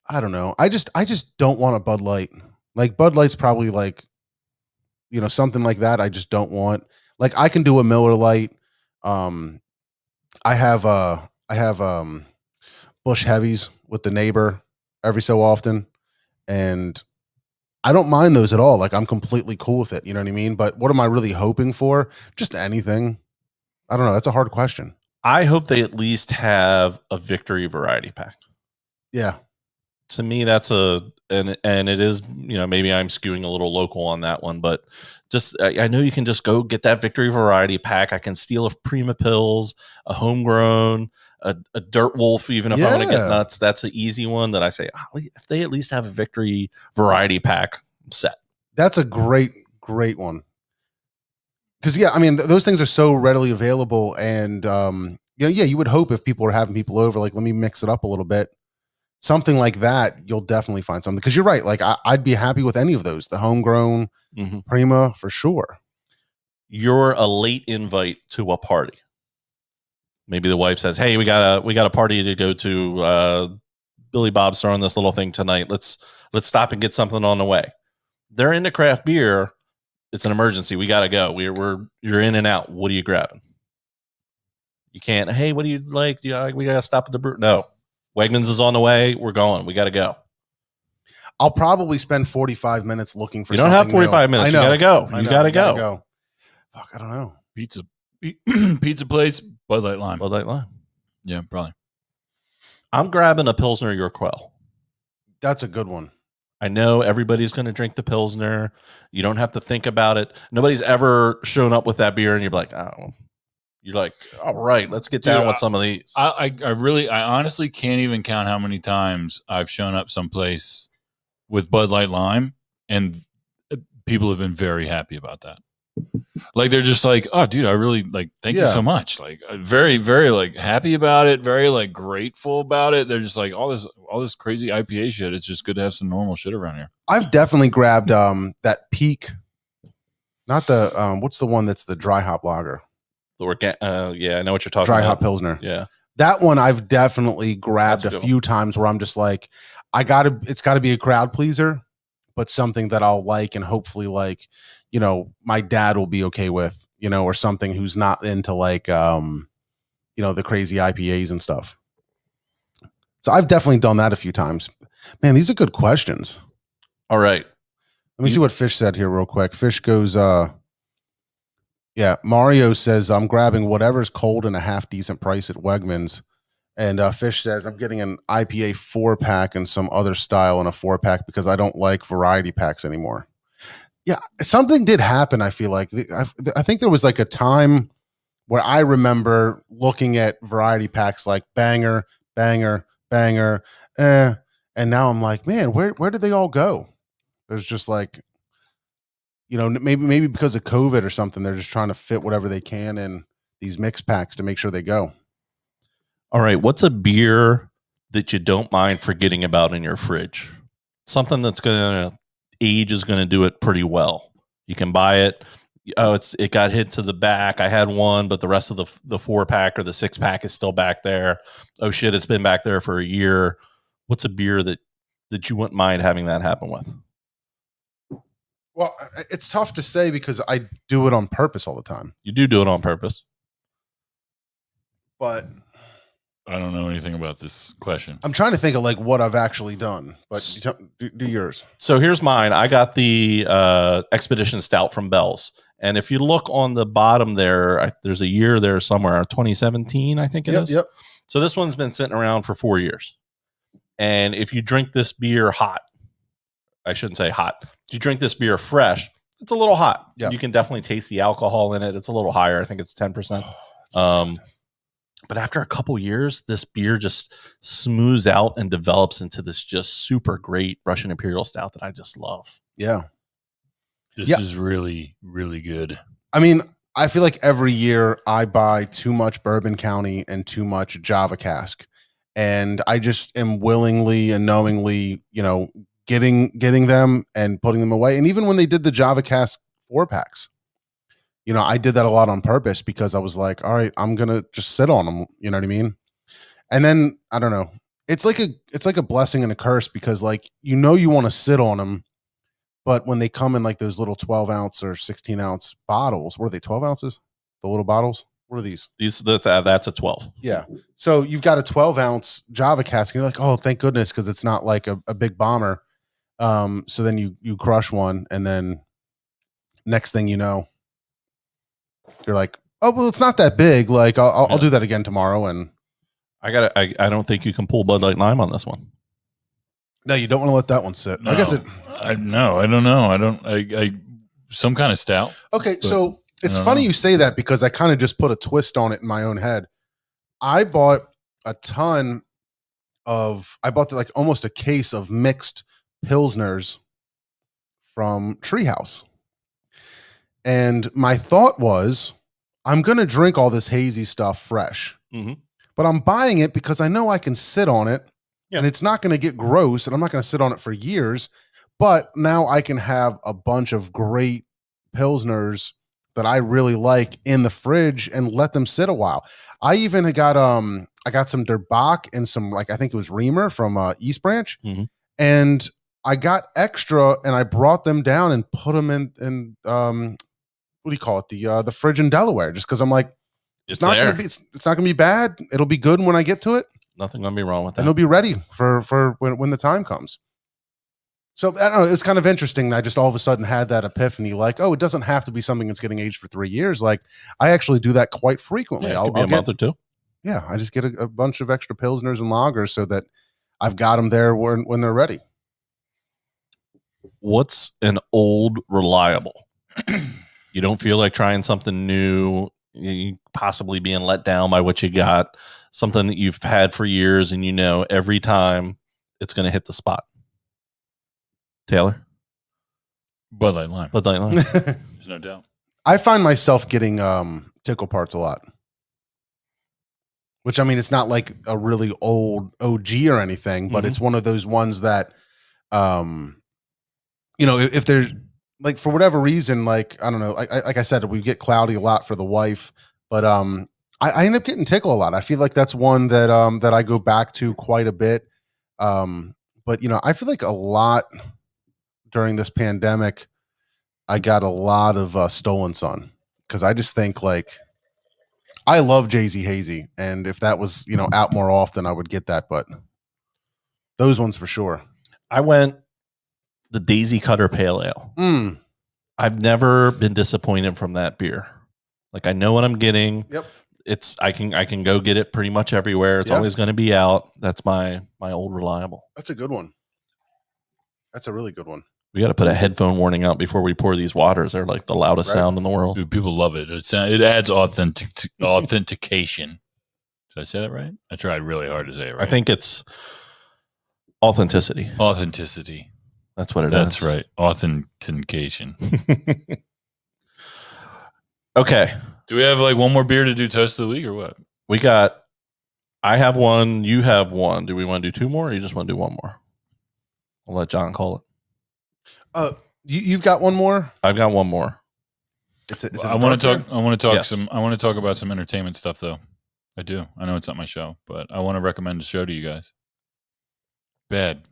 I don't know. I just don't want a Bud Light. Like, Bud Light's probably like, something like that. I just don't want. Like, I can do a Miller Lite. I have Busch Heavies with the neighbor every so often, and I don't mind those at all. Like, I'm completely cool with it. You know what I mean? But what am I really hoping for? Just anything. I don't know. That's a hard question. I hope they at least have a Victory variety pack. Yeah. To me, that's and it is, maybe I'm skewing a little local on that one, but just, I know you can just go get that Victory variety pack. I can steal a Prima Pills, a homegrown, a Dirt Wolf, even if I want to get nuts. That's an easy one that I say, if they at least have a Victory variety pack, I'm set. That's a great one. Because, I mean, those things are so readily available, and, you would hope if people are having people over, like, let me mix it up a little bit. Something like that, you'll definitely find something. Because you're right. Like, I'd be happy with any of those. The homegrown Prima, for sure. You're a late invite to a party. Maybe the wife says, "Hey, we got a party to go to. Billy Bob's throwing this little thing tonight. Let's stop and get something on the way." They're into craft beer. It's an emergency. We got to go. You're in and out. What are you grabbing? You can't. Hey, what do you like? We got to stop at the brew. No, Wegmans is on the way. We're going. We got to go. I'll probably spend 45 minutes looking for. You don't have 45 minutes. You got to go. You got to go. Fuck, I don't know. Pizza place, Bud Light Lime. Bud Light Lime. Yeah, probably. I'm grabbing a Pilsner Urquell. That's a good one. I know everybody's going to drink the Pilsner. You don't have to think about it. Nobody's ever shown up with that beer and you're like, oh, you're like, all right, let's get down with some of these. I honestly can't even count how many times I've shown up someplace with Bud Light Lime and people have been very happy about that. Like, they're just like, oh, dude, I really like, thank you so much. Like, very, very like happy about it. Very like grateful about it. They're just like all this crazy IPA shit. It's just good to have some normal shit around here. I've definitely grabbed that Peak, not the what's the one that's the dry hop lager. Yeah, I know what you're talking dry about. hop Pilsner. Yeah, that one I've definitely grabbed a few times where I'm just like, it's got to be a crowd pleaser, but something that I'll like and hopefully like, my dad will be okay with, or something who's not into like, the crazy IPAs and stuff. So I've definitely done that a few times. Man, these are good questions. All right. Let me see what Fish said here real quick. Fish goes, Mario says, I'm grabbing whatever's cold and a half decent price at Wegmans. And Fish says, I'm getting an IPA 4-pack and some other style in a 4-pack because I don't like variety packs anymore. Yeah, something did happen, I feel like. I think there was like a time where I remember looking at variety packs like banger, banger, banger, and now I'm like, man, where did they all go? There's just like, maybe because of COVID or something, they're just trying to fit whatever they can in these mix packs to make sure they go. All right, what's a beer that you don't mind forgetting about in your fridge? Something that's going to age is going to do it pretty well. You can buy it. Oh, it got hit to the back. I had one, but the rest of the 4-pack or the 6-pack is still back there. Oh shit, it's been back there for a year. What's a beer that you wouldn't mind having that happen with? Well, it's tough to say because I do it on purpose all the time. You do it on purpose. But I don't know anything about this question. I'm trying to think of like what I've actually done, but do yours. So here's mine. I got the Expedition Stout from Bell's. And if you look on the bottom there, there's a year there somewhere, 2017, I think it is. Yep. So this one's been sitting around for 4 years. And if you drink this beer hot, I shouldn't say hot. If you drink this beer fresh, it's a little hot. Yep. You can definitely taste the alcohol in it. It's a little higher. I think it's 10%. But after a couple years, this beer just smooths out and develops into this just super great Russian Imperial Stout that I just love. Yeah. This is really, really good. I mean, I feel like every year I buy too much Bourbon County and too much Java Cask. And I just am willingly and knowingly, getting them and putting them away. And even when they did the Java Cask 4-packs, I did that a lot on purpose because I was like, all right, I'm going to just sit on them. You know what I mean? And then I don't know. It's like a blessing and a curse because like, you want to sit on them, but when they come in like those little 12-ounce or 16-ounce bottles, what are they, 12 ounces? The little bottles? What are these? That's a 12. Yeah. So you've got a 12-ounce Java Cask and you're like, oh, thank goodness. Cause it's not like a big bomber. So then you crush one and then next thing you know, you're like, oh, well, it's not that big. Like I'll do that again tomorrow. And I don't think you can pull Bud Light Lime on this one. No, you don't want to let that one sit. No. I guess I don't know. I some kind of stout. Okay. So it's funny you say that because I kind of just put a twist on it in my own head. I bought like almost a case of mixed Pilsners from Treehouse. And my thought was, I'm going to drink all this hazy stuff fresh. but I'm buying it because I know I can sit on it and it's not going to get gross and I'm not going to sit on it for years. But now I can have a bunch of great Pilsners that I really like in the fridge and let them sit a while. I even got I got some Der Bock and some, like, I think it was Reamer from East Branch. And I got extra and I brought them down and put them in what do you call it? The fridge in Delaware, just because I'm like, it's not gonna be bad. It'll be good when I get to it. Nothing gonna be wrong with that. And it'll be ready for when the time comes. So I don't know. It's kind of interesting. I just all of a sudden had that epiphany, like, oh, it doesn't have to be something that's getting aged for 3 years. Like, I actually do that quite frequently. I'll be a month or two. Yeah, I just get a bunch of extra Pilsners and lagers so that I've got them there when they're ready. What's an old reliable? You don't feel like trying something new, you possibly being let down by what you got, something that you've had for years and you know every time it's going to hit the spot. Taylor? Bud Light Lime. Bud Light Lime. There's no doubt. I find myself getting Tickle Parts a lot. Which, I mean, it's not like a really old OG or anything, but it's one of those ones that, you know, if there's, like, for whatever reason, like, I don't know, like I said, we get cloudy a lot for the wife, but I end up getting Tickle a lot. I feel like that's one that that I go back to quite a bit. But, you know, I feel like a lot during this pandemic, I got a lot of Stolen Sun, because I just think, like, I love Jay-Z Hazy, and if that was, you know, out more often, I would get that, but those ones for sure. I went the Daisy Cutter Pale Ale. I've never been disappointed from that beer. Like, I know what I'm getting. Yep. It's I can go get it pretty much everywhere. It's always going to be out. That's my old reliable. That's a good one. That's a really good one. We got to put a headphone warning out before we pour these waters. They're like the loudest sound in the world. Dude, people love it. It adds authentication. Did I say that right? I tried really hard to say it right. I think it's authenticity. Authenticity. That's what it is. That's right. Authentication. Okay. Do we have like one more beer to do toast of the week or what? I have one. You have one. Do we want to do two more or you just want to do one more? I'll let John call it. You've got one more? I've got one more. I want to talk Yes. I want to talk about some entertainment stuff though. I do. I know it's not my show, but I want to recommend a show to you guys. Bad.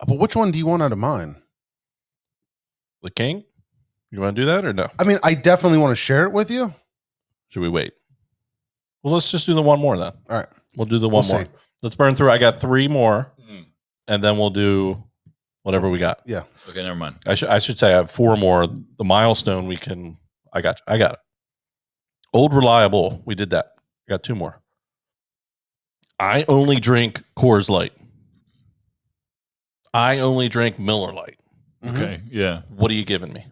But which one do you want out of mine? The King? You want to do that or no? I mean, I definitely want to share it with you. Should we wait? Well, let's just do the one more then. All right. We'll do the one more. See. Let's burn through. I got three more, and then we'll do whatever we got. Yeah. Okay, never mind. I should say I have four more. The milestone we can. I got it. Old reliable. We did that. I got two more. I only drink Coors Light. I only drink Miller Lite. Okay. Yeah. What are you giving me?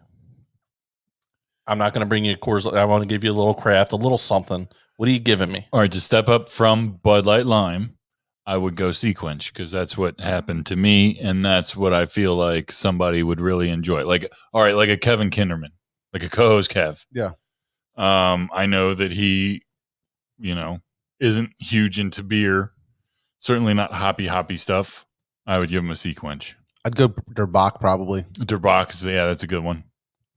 I'm not going to bring you Coors Light. I want to give you a little craft, a little something. What are you giving me? All right. To step up from Bud Light Lime, I would go Sequench because that's what happened to me, and that's what I feel like somebody would really enjoy. Like, all right, like a Kevin Kinderman, like a co-host Kev. Yeah. I know that he, you know, isn't huge into beer. Certainly not hoppy stuff. I would give him a Sequench. I'd go Der Bock probably. Der Bock, yeah, that's a good one.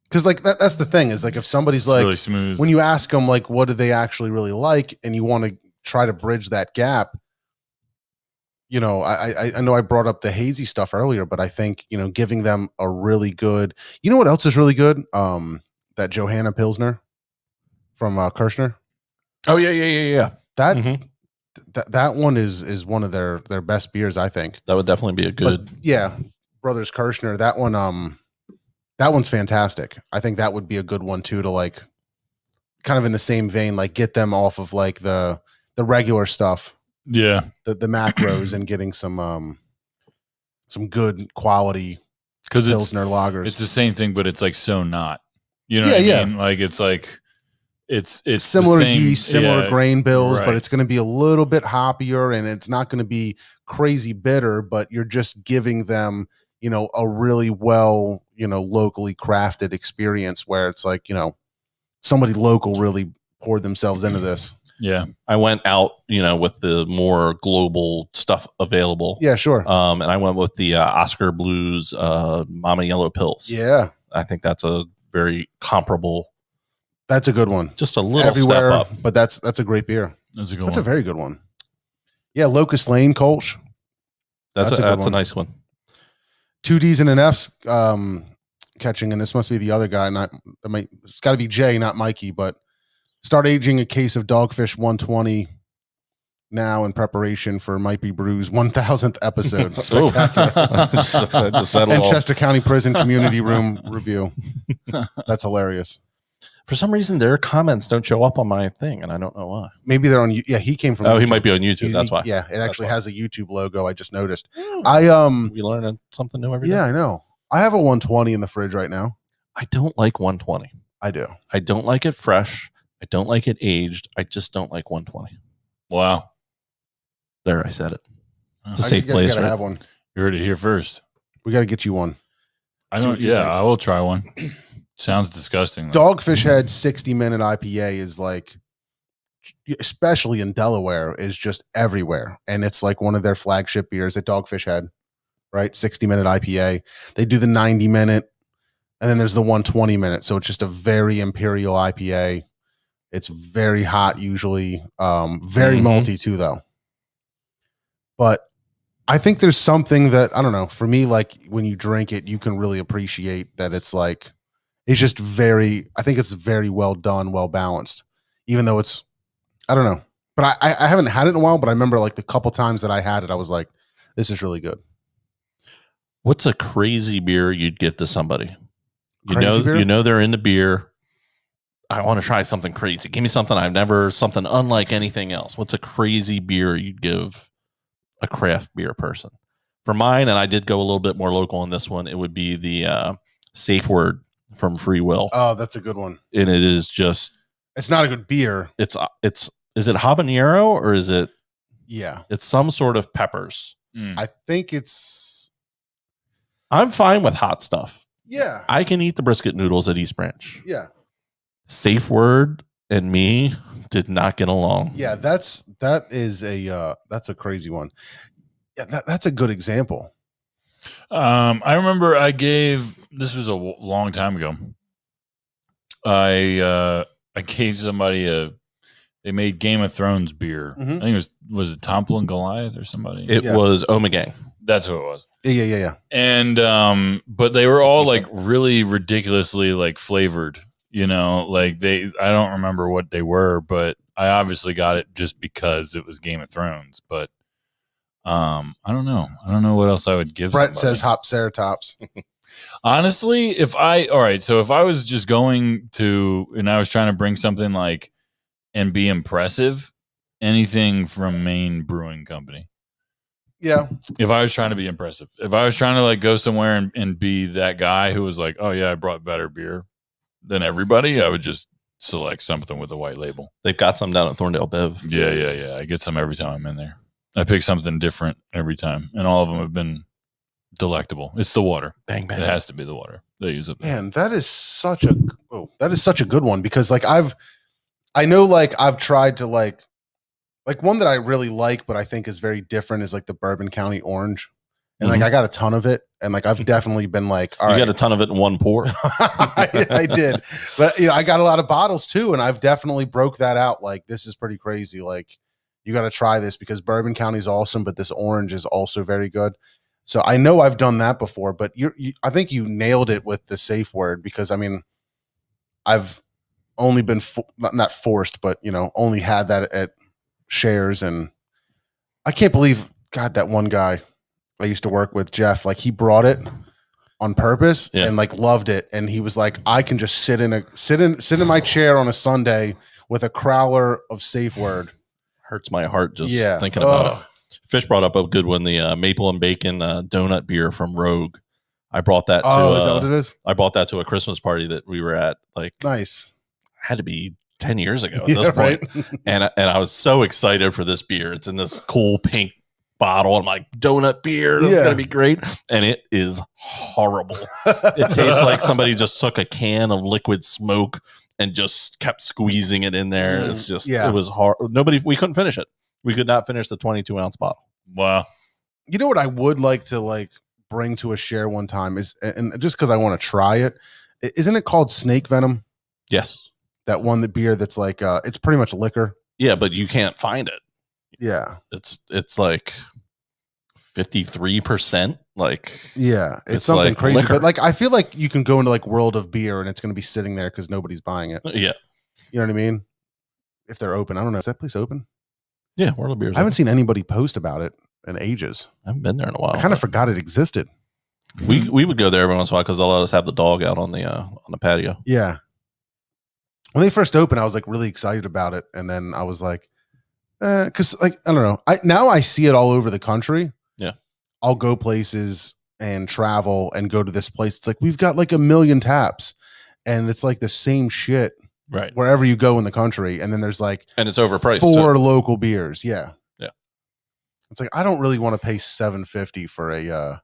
Because like that's the thing is like if somebody's It's like really smooth. when you ask them like what do they actually really like and you want to try to bridge that gap, you know, I know I brought up the hazy stuff earlier, but I think, you know, giving them a really good, you know what else is really good? That Johanna Pilsner from Kirshner. Oh yeah. That that one is one of their best beers, I think. That would definitely be a good. But, yeah, Brothers Kirshner. That one, that one's fantastic. I think that would be a good one too to like, kind of in the same vein, like get them off of like the regular stuff. Yeah, the macros and getting some good quality because Pilsner lagers. It's the same thing, but it's like so not. You know what I mean? Like it's like it's similar the same, yeast, similar grain bills, right. but it's going to be a little bit hoppier and it's not going to be crazy bitter, but you're just giving them, you know, a really well, you know, locally crafted experience where it's like, you know, somebody local really poured themselves into this. Yeah. I went out, with the more global stuff available. Yeah, sure. And I went with the Oscar Blues Mama Yellow Pills. Yeah. I think that's a very comparable. That's a good one. Just a little Everywhere, step up. but that's a great beer. That's a good That's one. a very good one. Yeah, Locust Lane Kolsch. That's a nice one. 2 D's and an F's catching, and this must be the other guy. It's got to be Jay, not Mikey. But start aging a case of Dogfish 120 now in preparation for Might Be Brews 1000th episode. Spectacular. Just settled And all. Chester County Prison Community Room review. That's hilarious. For some reason, their comments don't show up on my thing, and I don't know why. Maybe they're on. Yeah, he came from. Oh, he YouTube. might be on YouTube. That's why. Yeah, it actually why. has a YouTube logo. I just noticed. We learn something new every day. Yeah, I know. I have a 120 in the fridge right now. I don't like 120. I do. I don't like it fresh. I don't like it aged. I just don't like 120. Wow. There, I said it. It's a I safe place, gotta right? have one. You heard it here first. We got to get you one. I See don't. what you Yeah, think. I will try one. Sounds disgusting. Though. Dogfish Head 60-minute IPA is like, especially in Delaware, is just everywhere. And it's like one of their flagship beers at Dogfish Head, right? 60-minute IPA. They do the 90-minute, and then there's the 120-minute. So it's just a very imperial IPA. It's very hot usually. Very malty too, though. But I think there's something that, I don't know, for me, like when you drink it, you can really appreciate that it's like, it's just I think it's very well done, well balanced, even though it's, I don't know, but I haven't had it in a while, but I remember like the couple times that I had it, I was like, this is really good. What's a crazy beer you'd give to somebody? Crazy beer? You know they're into beer. I want to try something crazy. Give me something something unlike anything else. What's a crazy beer you'd give a craft beer person? For mine, and I did go a little bit more local on this one, it would be the Safe Word from Free Will. Oh, that's a good one. And it is just, It's not a good beer. is it habanero or is it, Yeah. it's some sort of peppers. I think I'm fine with hot stuff. yeah. I can eat the brisket noodles at East Branch. Yeah. Safe Word and me did not get along. Yeah. That's a crazy one. Yeah. That's a good example. I remember this was a long time ago. I gave somebody they made Game of Thrones beer. Mhm. I think was it Temple and Goliath or somebody? It was Omegang. That's who it was. Yeah. And but they were all like really ridiculously like flavored, like I don't remember what they were, but I obviously got it just because it was Game of Thrones, but I don't know. I don't know what else I would give. Brett somebody. says Hopceratops. Honestly, if I was just going to, and I was trying to bring something like, and be impressive, anything from Maine Brewing Company. Yeah. If I was trying to be impressive, if I was trying to like go somewhere and be that guy who was like, oh yeah, I brought better beer than everybody, I would just select something with a white label. They've got some down at Thorndale Bev. Yeah. I get some every time I'm in there. I pick something different every time, and all of them have been delectable. It's the water. Bang, bang. It has to be the water they use up there. Man, that is such a good one, because like I've tried to like one that I really like, but I think is very different is like the Bourbon County Orange. And like, I got a ton of it. And like, I've definitely been like, all You right. got a ton of it in one pour. I did, but I got a lot of bottles too. And I've definitely broke that out. Like, this is pretty crazy. Like, you got to try this because Bourbon County is awesome, but this orange is also very good. So I know I've done that before, but I think you nailed it with the Safe Word, because I mean, I've only been not forced, but only had that at Shares, and I can't believe, God, that one guy I used to work with, Jeff, like he brought it on purpose and like loved it, and he was like, I can just sit in my chair on a Sunday with a crowler of Safe Word. Hurts my heart just thinking Ugh. about it. Fish brought up a good one, the maple and bacon donut beer from Rogue. I brought that to is that what it is? I bought that to a Christmas party that we were at. Like, Nice. had to be 10 years ago at this point. And I was so excited for this beer. It's in this cool pink bottle. I'm like, donut beer, this is gonna be great. And it is horrible. It tastes like somebody just took a can of liquid smoke and just kept squeezing it in there. It's just, Yeah. it was hard. We couldn't finish it. We could not finish the 22-ounce bottle. Wow. You know what I would like to bring to a share one time is, and just because I want to try it, isn't it called snake venom? Yes. That one, the beer that's like, it's pretty much liquor. Yeah, but you can't find it. Yeah. It's like 53%. Yeah, it's something like crazy. liquor. But I feel like you can go into World of Beer and it's going to be sitting there because nobody's buying it. Yeah. You know what I mean? If they're open, I don't know. Is that place open? Yeah, World of Beer. I haven't seen anybody post about it in ages. I haven't been there in a while. I kind of forgot it existed. We would go there every once in a while because they'll let us have the dog out on the patio. Yeah. When they first opened, I was really excited about it, and then I was like, because I don't know. Now I see it all over the country. Yeah. I'll go places and travel and go to this place. It's we've got 1 million taps, and it's the same shit Right. wherever you go in the country. And then there's And it's overpriced. 4 too. local beers. Yeah. Yeah. It's I don't really want to pay $7.50 for a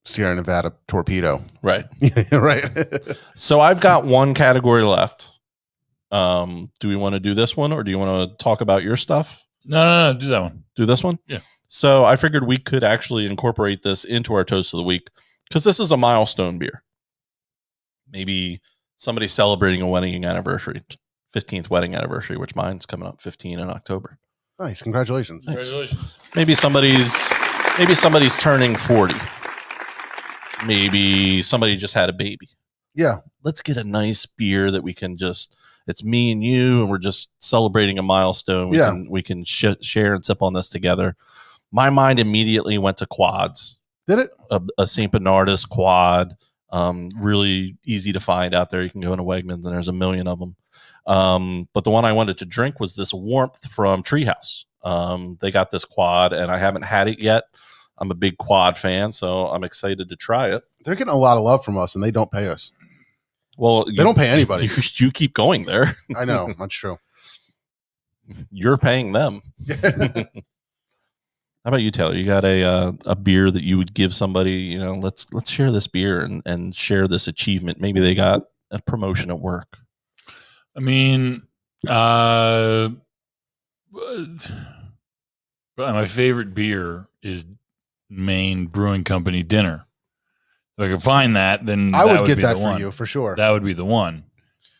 Sierra Nevada torpedo. Right. Right. So I've got one category left. Do we want to do this one, or do you want to talk about your stuff? No. Do that one. Do this one? Yeah. So I figured we could actually incorporate this into our toast of the week because this is a milestone beer. Maybe somebody's celebrating a wedding anniversary, 15th wedding anniversary, which mine's coming up 15 in October. Nice. Congratulations. Thanks. Congratulations. Maybe somebody's turning 40. Maybe somebody just had a baby. Yeah. Let's get a nice beer that we can it's me and you, and we're just celebrating a milestone. We can share and sip on this together. My mind immediately went to quads. Did it? A St. Bernardus quad. Really easy to find out there. You can go into Wegmans and there's a million of them. But the one I wanted to drink was this Warmth from Treehouse. They got this quad and I haven't had it yet. I'm a big quad fan, so I'm excited to try it. They're getting a lot of love from us and they don't pay us. Well, they don't pay anybody. You keep going there. I know. That's true. You're paying them. How about you, Taylor? You got a beer that you would give somebody, let's share this beer and share this achievement. Maybe they got a promotion at work. I mean, my favorite beer is Maine Brewing Company Dinner. If I could find that, then I would get be that the for one. you for sure. That would be the one.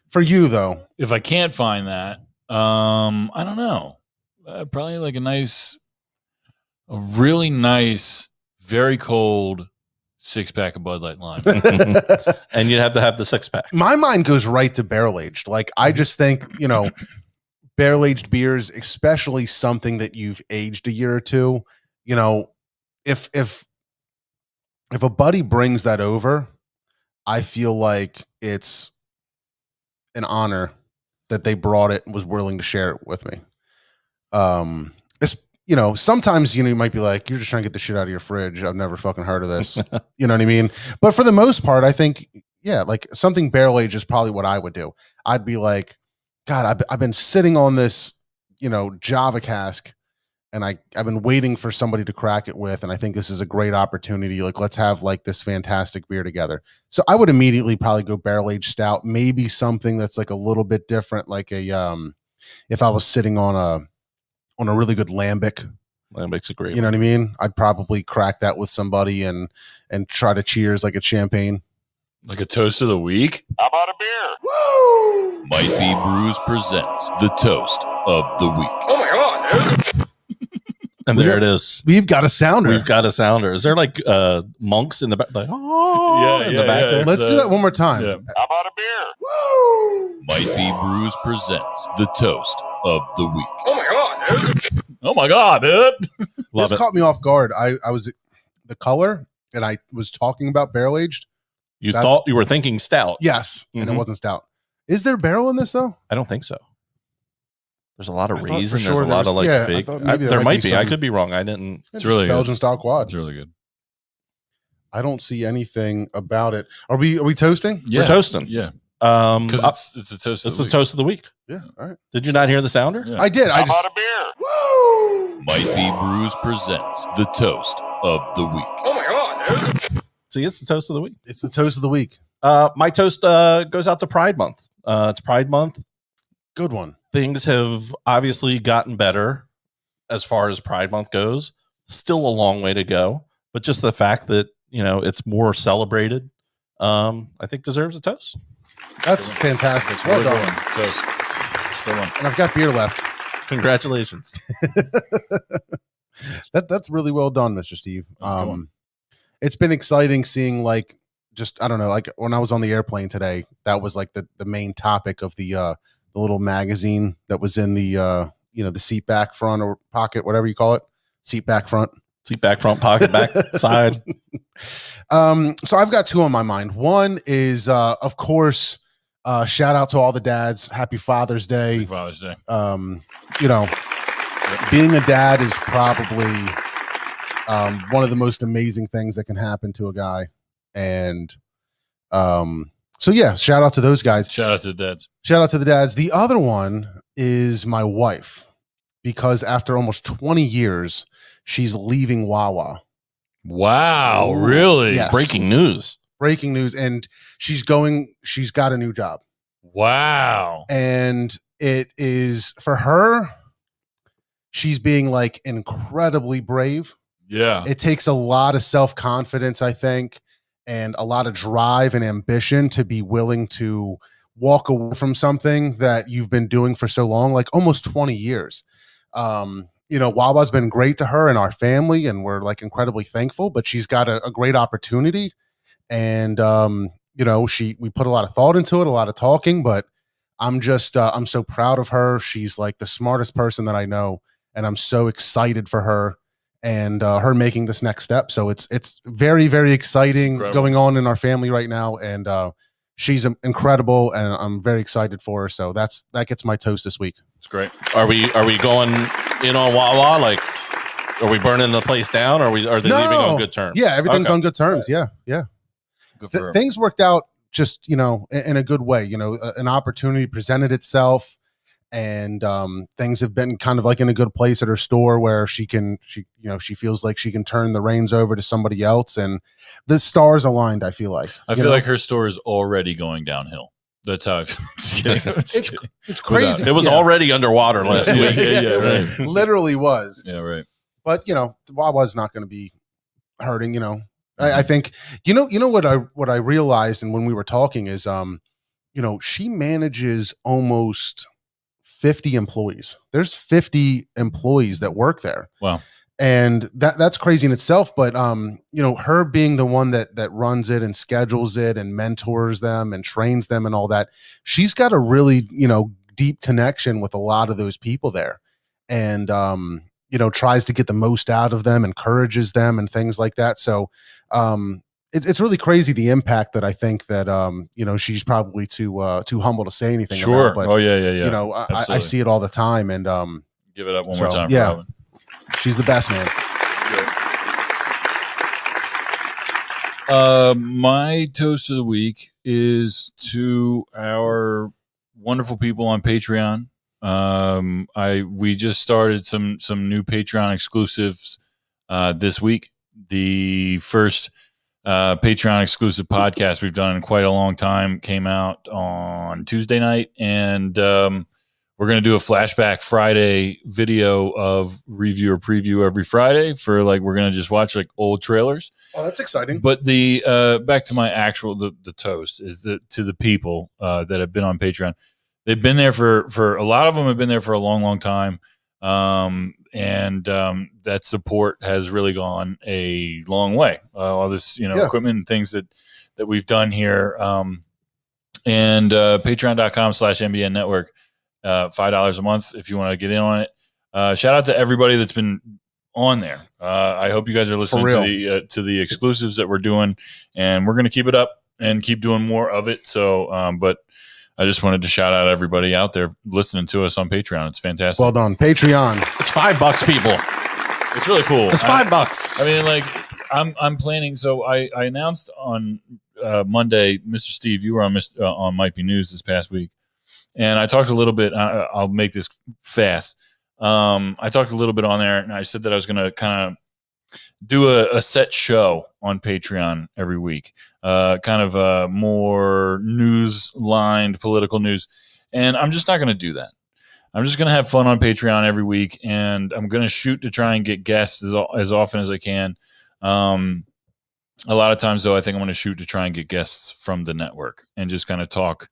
For you though. If I can't find that, I don't know. Probably a really nice, very cold 6-pack of Bud Light Lime. And you'd have to have the 6-pack. My mind goes right to barrel aged. I just think, barrel aged beers, especially something that you've aged a year or two, if a buddy brings that over, I feel like it's an honor that they brought it and was willing to share it with me. Sometimes, you might be like, you're just trying to get the shit out of your fridge. I've never fucking heard of this. You know what I mean? But for the most part, I think, something barrel aged is probably what I would do. I'd be like, God, I've been sitting on this, Java cask and I've been waiting for somebody to crack it with. And I think this is a great opportunity. Let's have this fantastic beer together. So I would immediately probably go barrel aged stout, maybe something that's a little bit different. If I was sitting on a really good lambic. Lambic's a great You know what I mean? I'd probably crack that with somebody and try to cheers like it's champagne. Like a toast of the week? How about a beer? Woo! Might Be Brews presents the toast of the week. Oh my God, dude. And there it is. We've got a sounder. We've got a sounder. Is there monks in the back? In the back there? Let's do that one more time. Yeah. How about a beer? Woo! Might Be Brews presents the toast of the week. Oh my God, dude. Oh my God, dude. Love this it. caught me off guard. I was the color and I was talking about barrel aged. You thought you were thinking stout. Yes. And it wasn't stout. Is there barrel in this though? I don't think so. There's a lot of I thought raisin. for There's sure a lot of I fake. thought maybe There might be. I some- could be wrong. I didn't. It's really Belgian good. style quad. It's really good. I don't see anything about it. Are we toasting? Yeah. We're toasting. Yeah. Um, Because it's a toast of it's the the week. toast of the week. Yeah. All right. Did you not hear the sounder? Yeah. I did. How about a beer? Woo! Might Be Brews presents the toast of the week. Oh my God, dude. See, it's the toast of the week. It's the toast of the week. My toast goes out to Pride Month. It's Pride Month. Good one. Things have obviously gotten better as far as Pride Month goes. Still a long way to go, but just the fact that, it's more celebrated, I think deserves a toast. That's fantastic. Well done. Toast. Good one. And I've got beer left. Congratulations. That's really well done, Mr. Steve. It's been exciting seeing I don't know, like when I was on the airplane today, that was like the main topic of the little magazine that was in the the seat back front or pocket, whatever you call it. Seat back front, pocket back side. So I've got two on my mind. One is of course, shout out to all the dads. Happy Father's Day. Happy Father's Day. Being a dad is probably one of the most amazing things that can happen to a guy. And so yeah, shout out to those guys. Shout out to the dads. Shout out to the dads. The other one is my wife, because after almost 20 years, she's leaving Wawa. Wow, really? Yes. Breaking news. And she's got a new job. Wow. And it is for her, she's being like incredibly brave. Yeah. It takes a lot of self-confidence, I think, and a lot of drive and ambition to be willing to walk away from something that you've been doing for so long, like almost 20 years. Wawa's been great to her and our family, and we're like incredibly thankful, but she's got a great opportunity. And, we put a lot of thought into it, a lot of talking, but I'm so proud of her. She's like the smartest person that I know, and I'm so excited for her and her making this next step. So it's very, very exciting going on in our family right now. And she's incredible, and I'm very excited for her. So that gets my toast this week. It's great. Are we going in on Wawa? Like, are we burning the place down? Or are they leaving on good terms? Yeah, everything's on good terms. Yeah. Good for her. Things worked out just, in a good way. An opportunity presented itself, and things have been kind of like in a good place at her store where she feels like she can turn the reins over to somebody else, and the stars aligned. I feel like like her store is already going downhill. That's how I feel. It's crazy. It was already underwater last week. Right. Literally was. Yeah, right. But Wawa's not going to be hurting. I think what I realized, and when we were talking is she manages almost 50 employees. There's 50 employees that work there. Wow. And that's crazy in itself. But her being the one that runs it and schedules it and mentors them and trains them and all that, she's got a really deep connection with a lot of those people there, and tries to get the most out of them, encourages them, and things like that. So it's really crazy the impact that I think that she's probably too humble to say anything. Sure. About, but, oh yeah. I see it all the time, and give it up one more time. For Robin. She's the best, man. My toast of the week is to our wonderful people on Patreon. We just started some new Patreon exclusives this week. The first Patreon exclusive podcast we've done in quite a long time came out on Tuesday night, and we're going to do a flashback Friday video of review or preview every Friday for we're going to just watch old trailers. Oh, that's exciting. But the back to my actual the toast is to the people that have been on Patreon. They've been there for a lot of them have been there for a long, long time. And that support has really gone a long way. All this, equipment and things that we've done here. And patreon.com/MBN network, $5 a month if you want to get in on it. Shout out to everybody that's been on there. I hope you guys are listening to the exclusives that we're doing, and we're going to keep it up and keep doing more of it. So, but I just wanted to shout out everybody out there listening to us on Patreon. It's fantastic. Well done. Patreon. It's $5, people. It's really cool. It's $5. I mean, I'm planning. So I announced on Monday, Mr. Steve, you were on Might Be News this past week, and I talked a little bit. I'll make this fast. I talked a little bit on there, and I said that I was going to kind of do a set show on Patreon every week, kind of more news-lined political news. And I'm just not going to do that. I'm just going to have fun on Patreon every week, and I'm going to shoot to try and get guests as often as I can. A lot of times, though, I think I'm going to shoot to try and get guests from the network and just kind of talk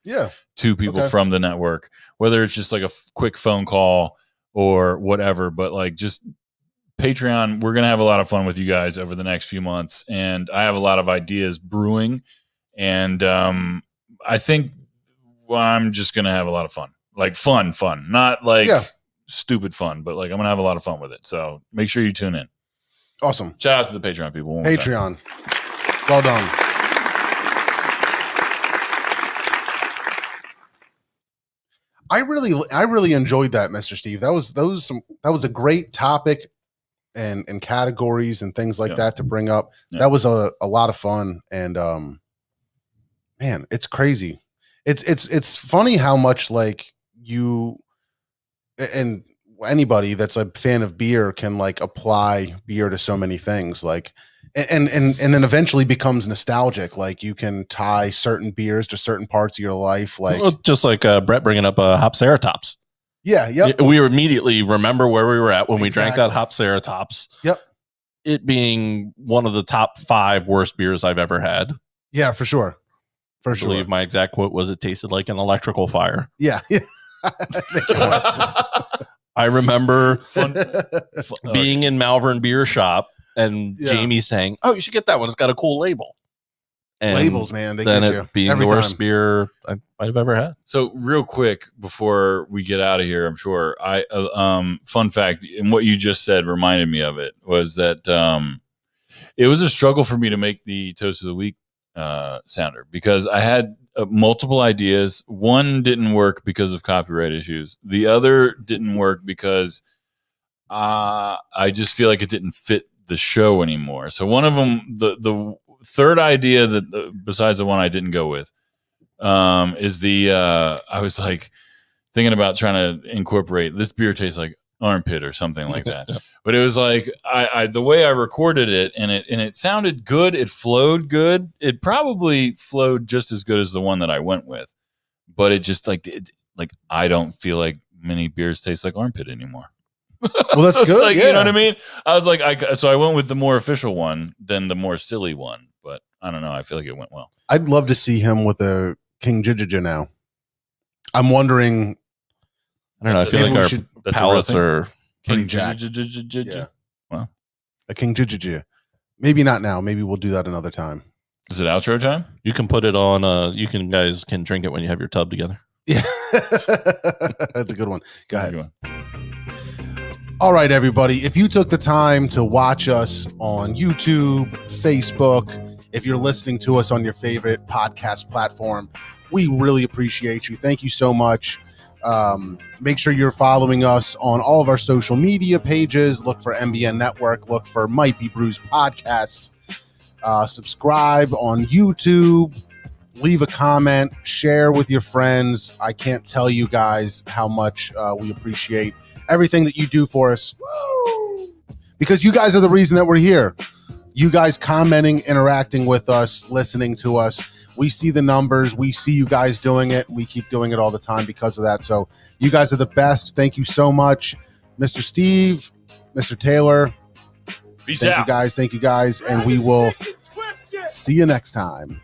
to people from the network, whether it's just like a quick phone call or whatever. But like just Patreon, we're going to have a lot of fun with you guys over the next few months. And I have a lot of ideas brewing. And I think I'm just going to have a lot of fun. Like fun, not like stupid fun, but like I'm going to have a lot of fun with it. So make sure you tune in. Awesome. Shout out to the Patreon people. Patreon. Well done. I really enjoyed that, Mr. Steve. That was a great topic and categories and things like that to bring up. Yeah. That was a lot of fun. And man, it's crazy. It's funny how much like you and anybody that's a fan of beer can like apply beer to so many things, like and then eventually becomes nostalgic. Like you can tie certain beers to certain parts of your life, like just like Brett bringing up Hopseratops. We immediately remember where we were at when we drank that Hopseratops. It being one of the top 5 worst beers I've ever had. Yeah, for sure. I believe my exact quote was, "It tasted like an electrical fire." Yeah. I remember being in Malvern Beer Shop and Jamie saying, "Oh, you should get that one. It's got a cool label." And labels, man, they get you being the worst beer I might have ever had. So, real quick before we get out of here, I'm sure fun fact, and what you just said reminded me of it, was that it was a struggle for me to make the Toast of the Week sounder because I had multiple ideas. One didn't work because of copyright issues. The other didn't work because I just feel like it didn't fit the show anymore. So one of them, the third idea that besides the one I didn't go with, is the I was like thinking about trying to incorporate this beer tastes like armpit or something like that. But it was like I the way I recorded it and it sounded good, it flowed good. It probably flowed just as good as the one that I went with. But it just like I don't feel like many beers taste like armpit anymore. Well, that's so good. Like, you know what I mean? I was like so I went with the more official one than the more silly one, but I don't know, I feel like it went well. I'd love to see him with a King Jijija now. I'm wondering. I don't know. I feel like our palates are pretty jacked. Yeah. Well, a King Jijija. Maybe not now. Maybe we'll do that another time. Is it outro time? You can put it on. Guys can drink it when you have your tub together. Yeah, that's a good one. Go ahead. All right, everybody. If you took the time to watch us on YouTube, Facebook, if you're listening to us on your favorite podcast platform, we really appreciate you. Thank you so much. Make sure you're following us on all of our social media pages. Look for MBN Network. Look for Might Be Brews Podcast. Subscribe on YouTube. Leave a comment. Share with your friends. I can't tell you guys how much we appreciate everything that you do for us. Woo! Because you guys are the reason that we're here. You guys commenting, interacting with us, listening to us. We see the numbers. We see you guys doing it. We keep doing it all the time because of that. So you guys are the best. Thank you so much, Mr. Steve, Mr. Taylor. Peace out. Thank you guys. And we will see you next time.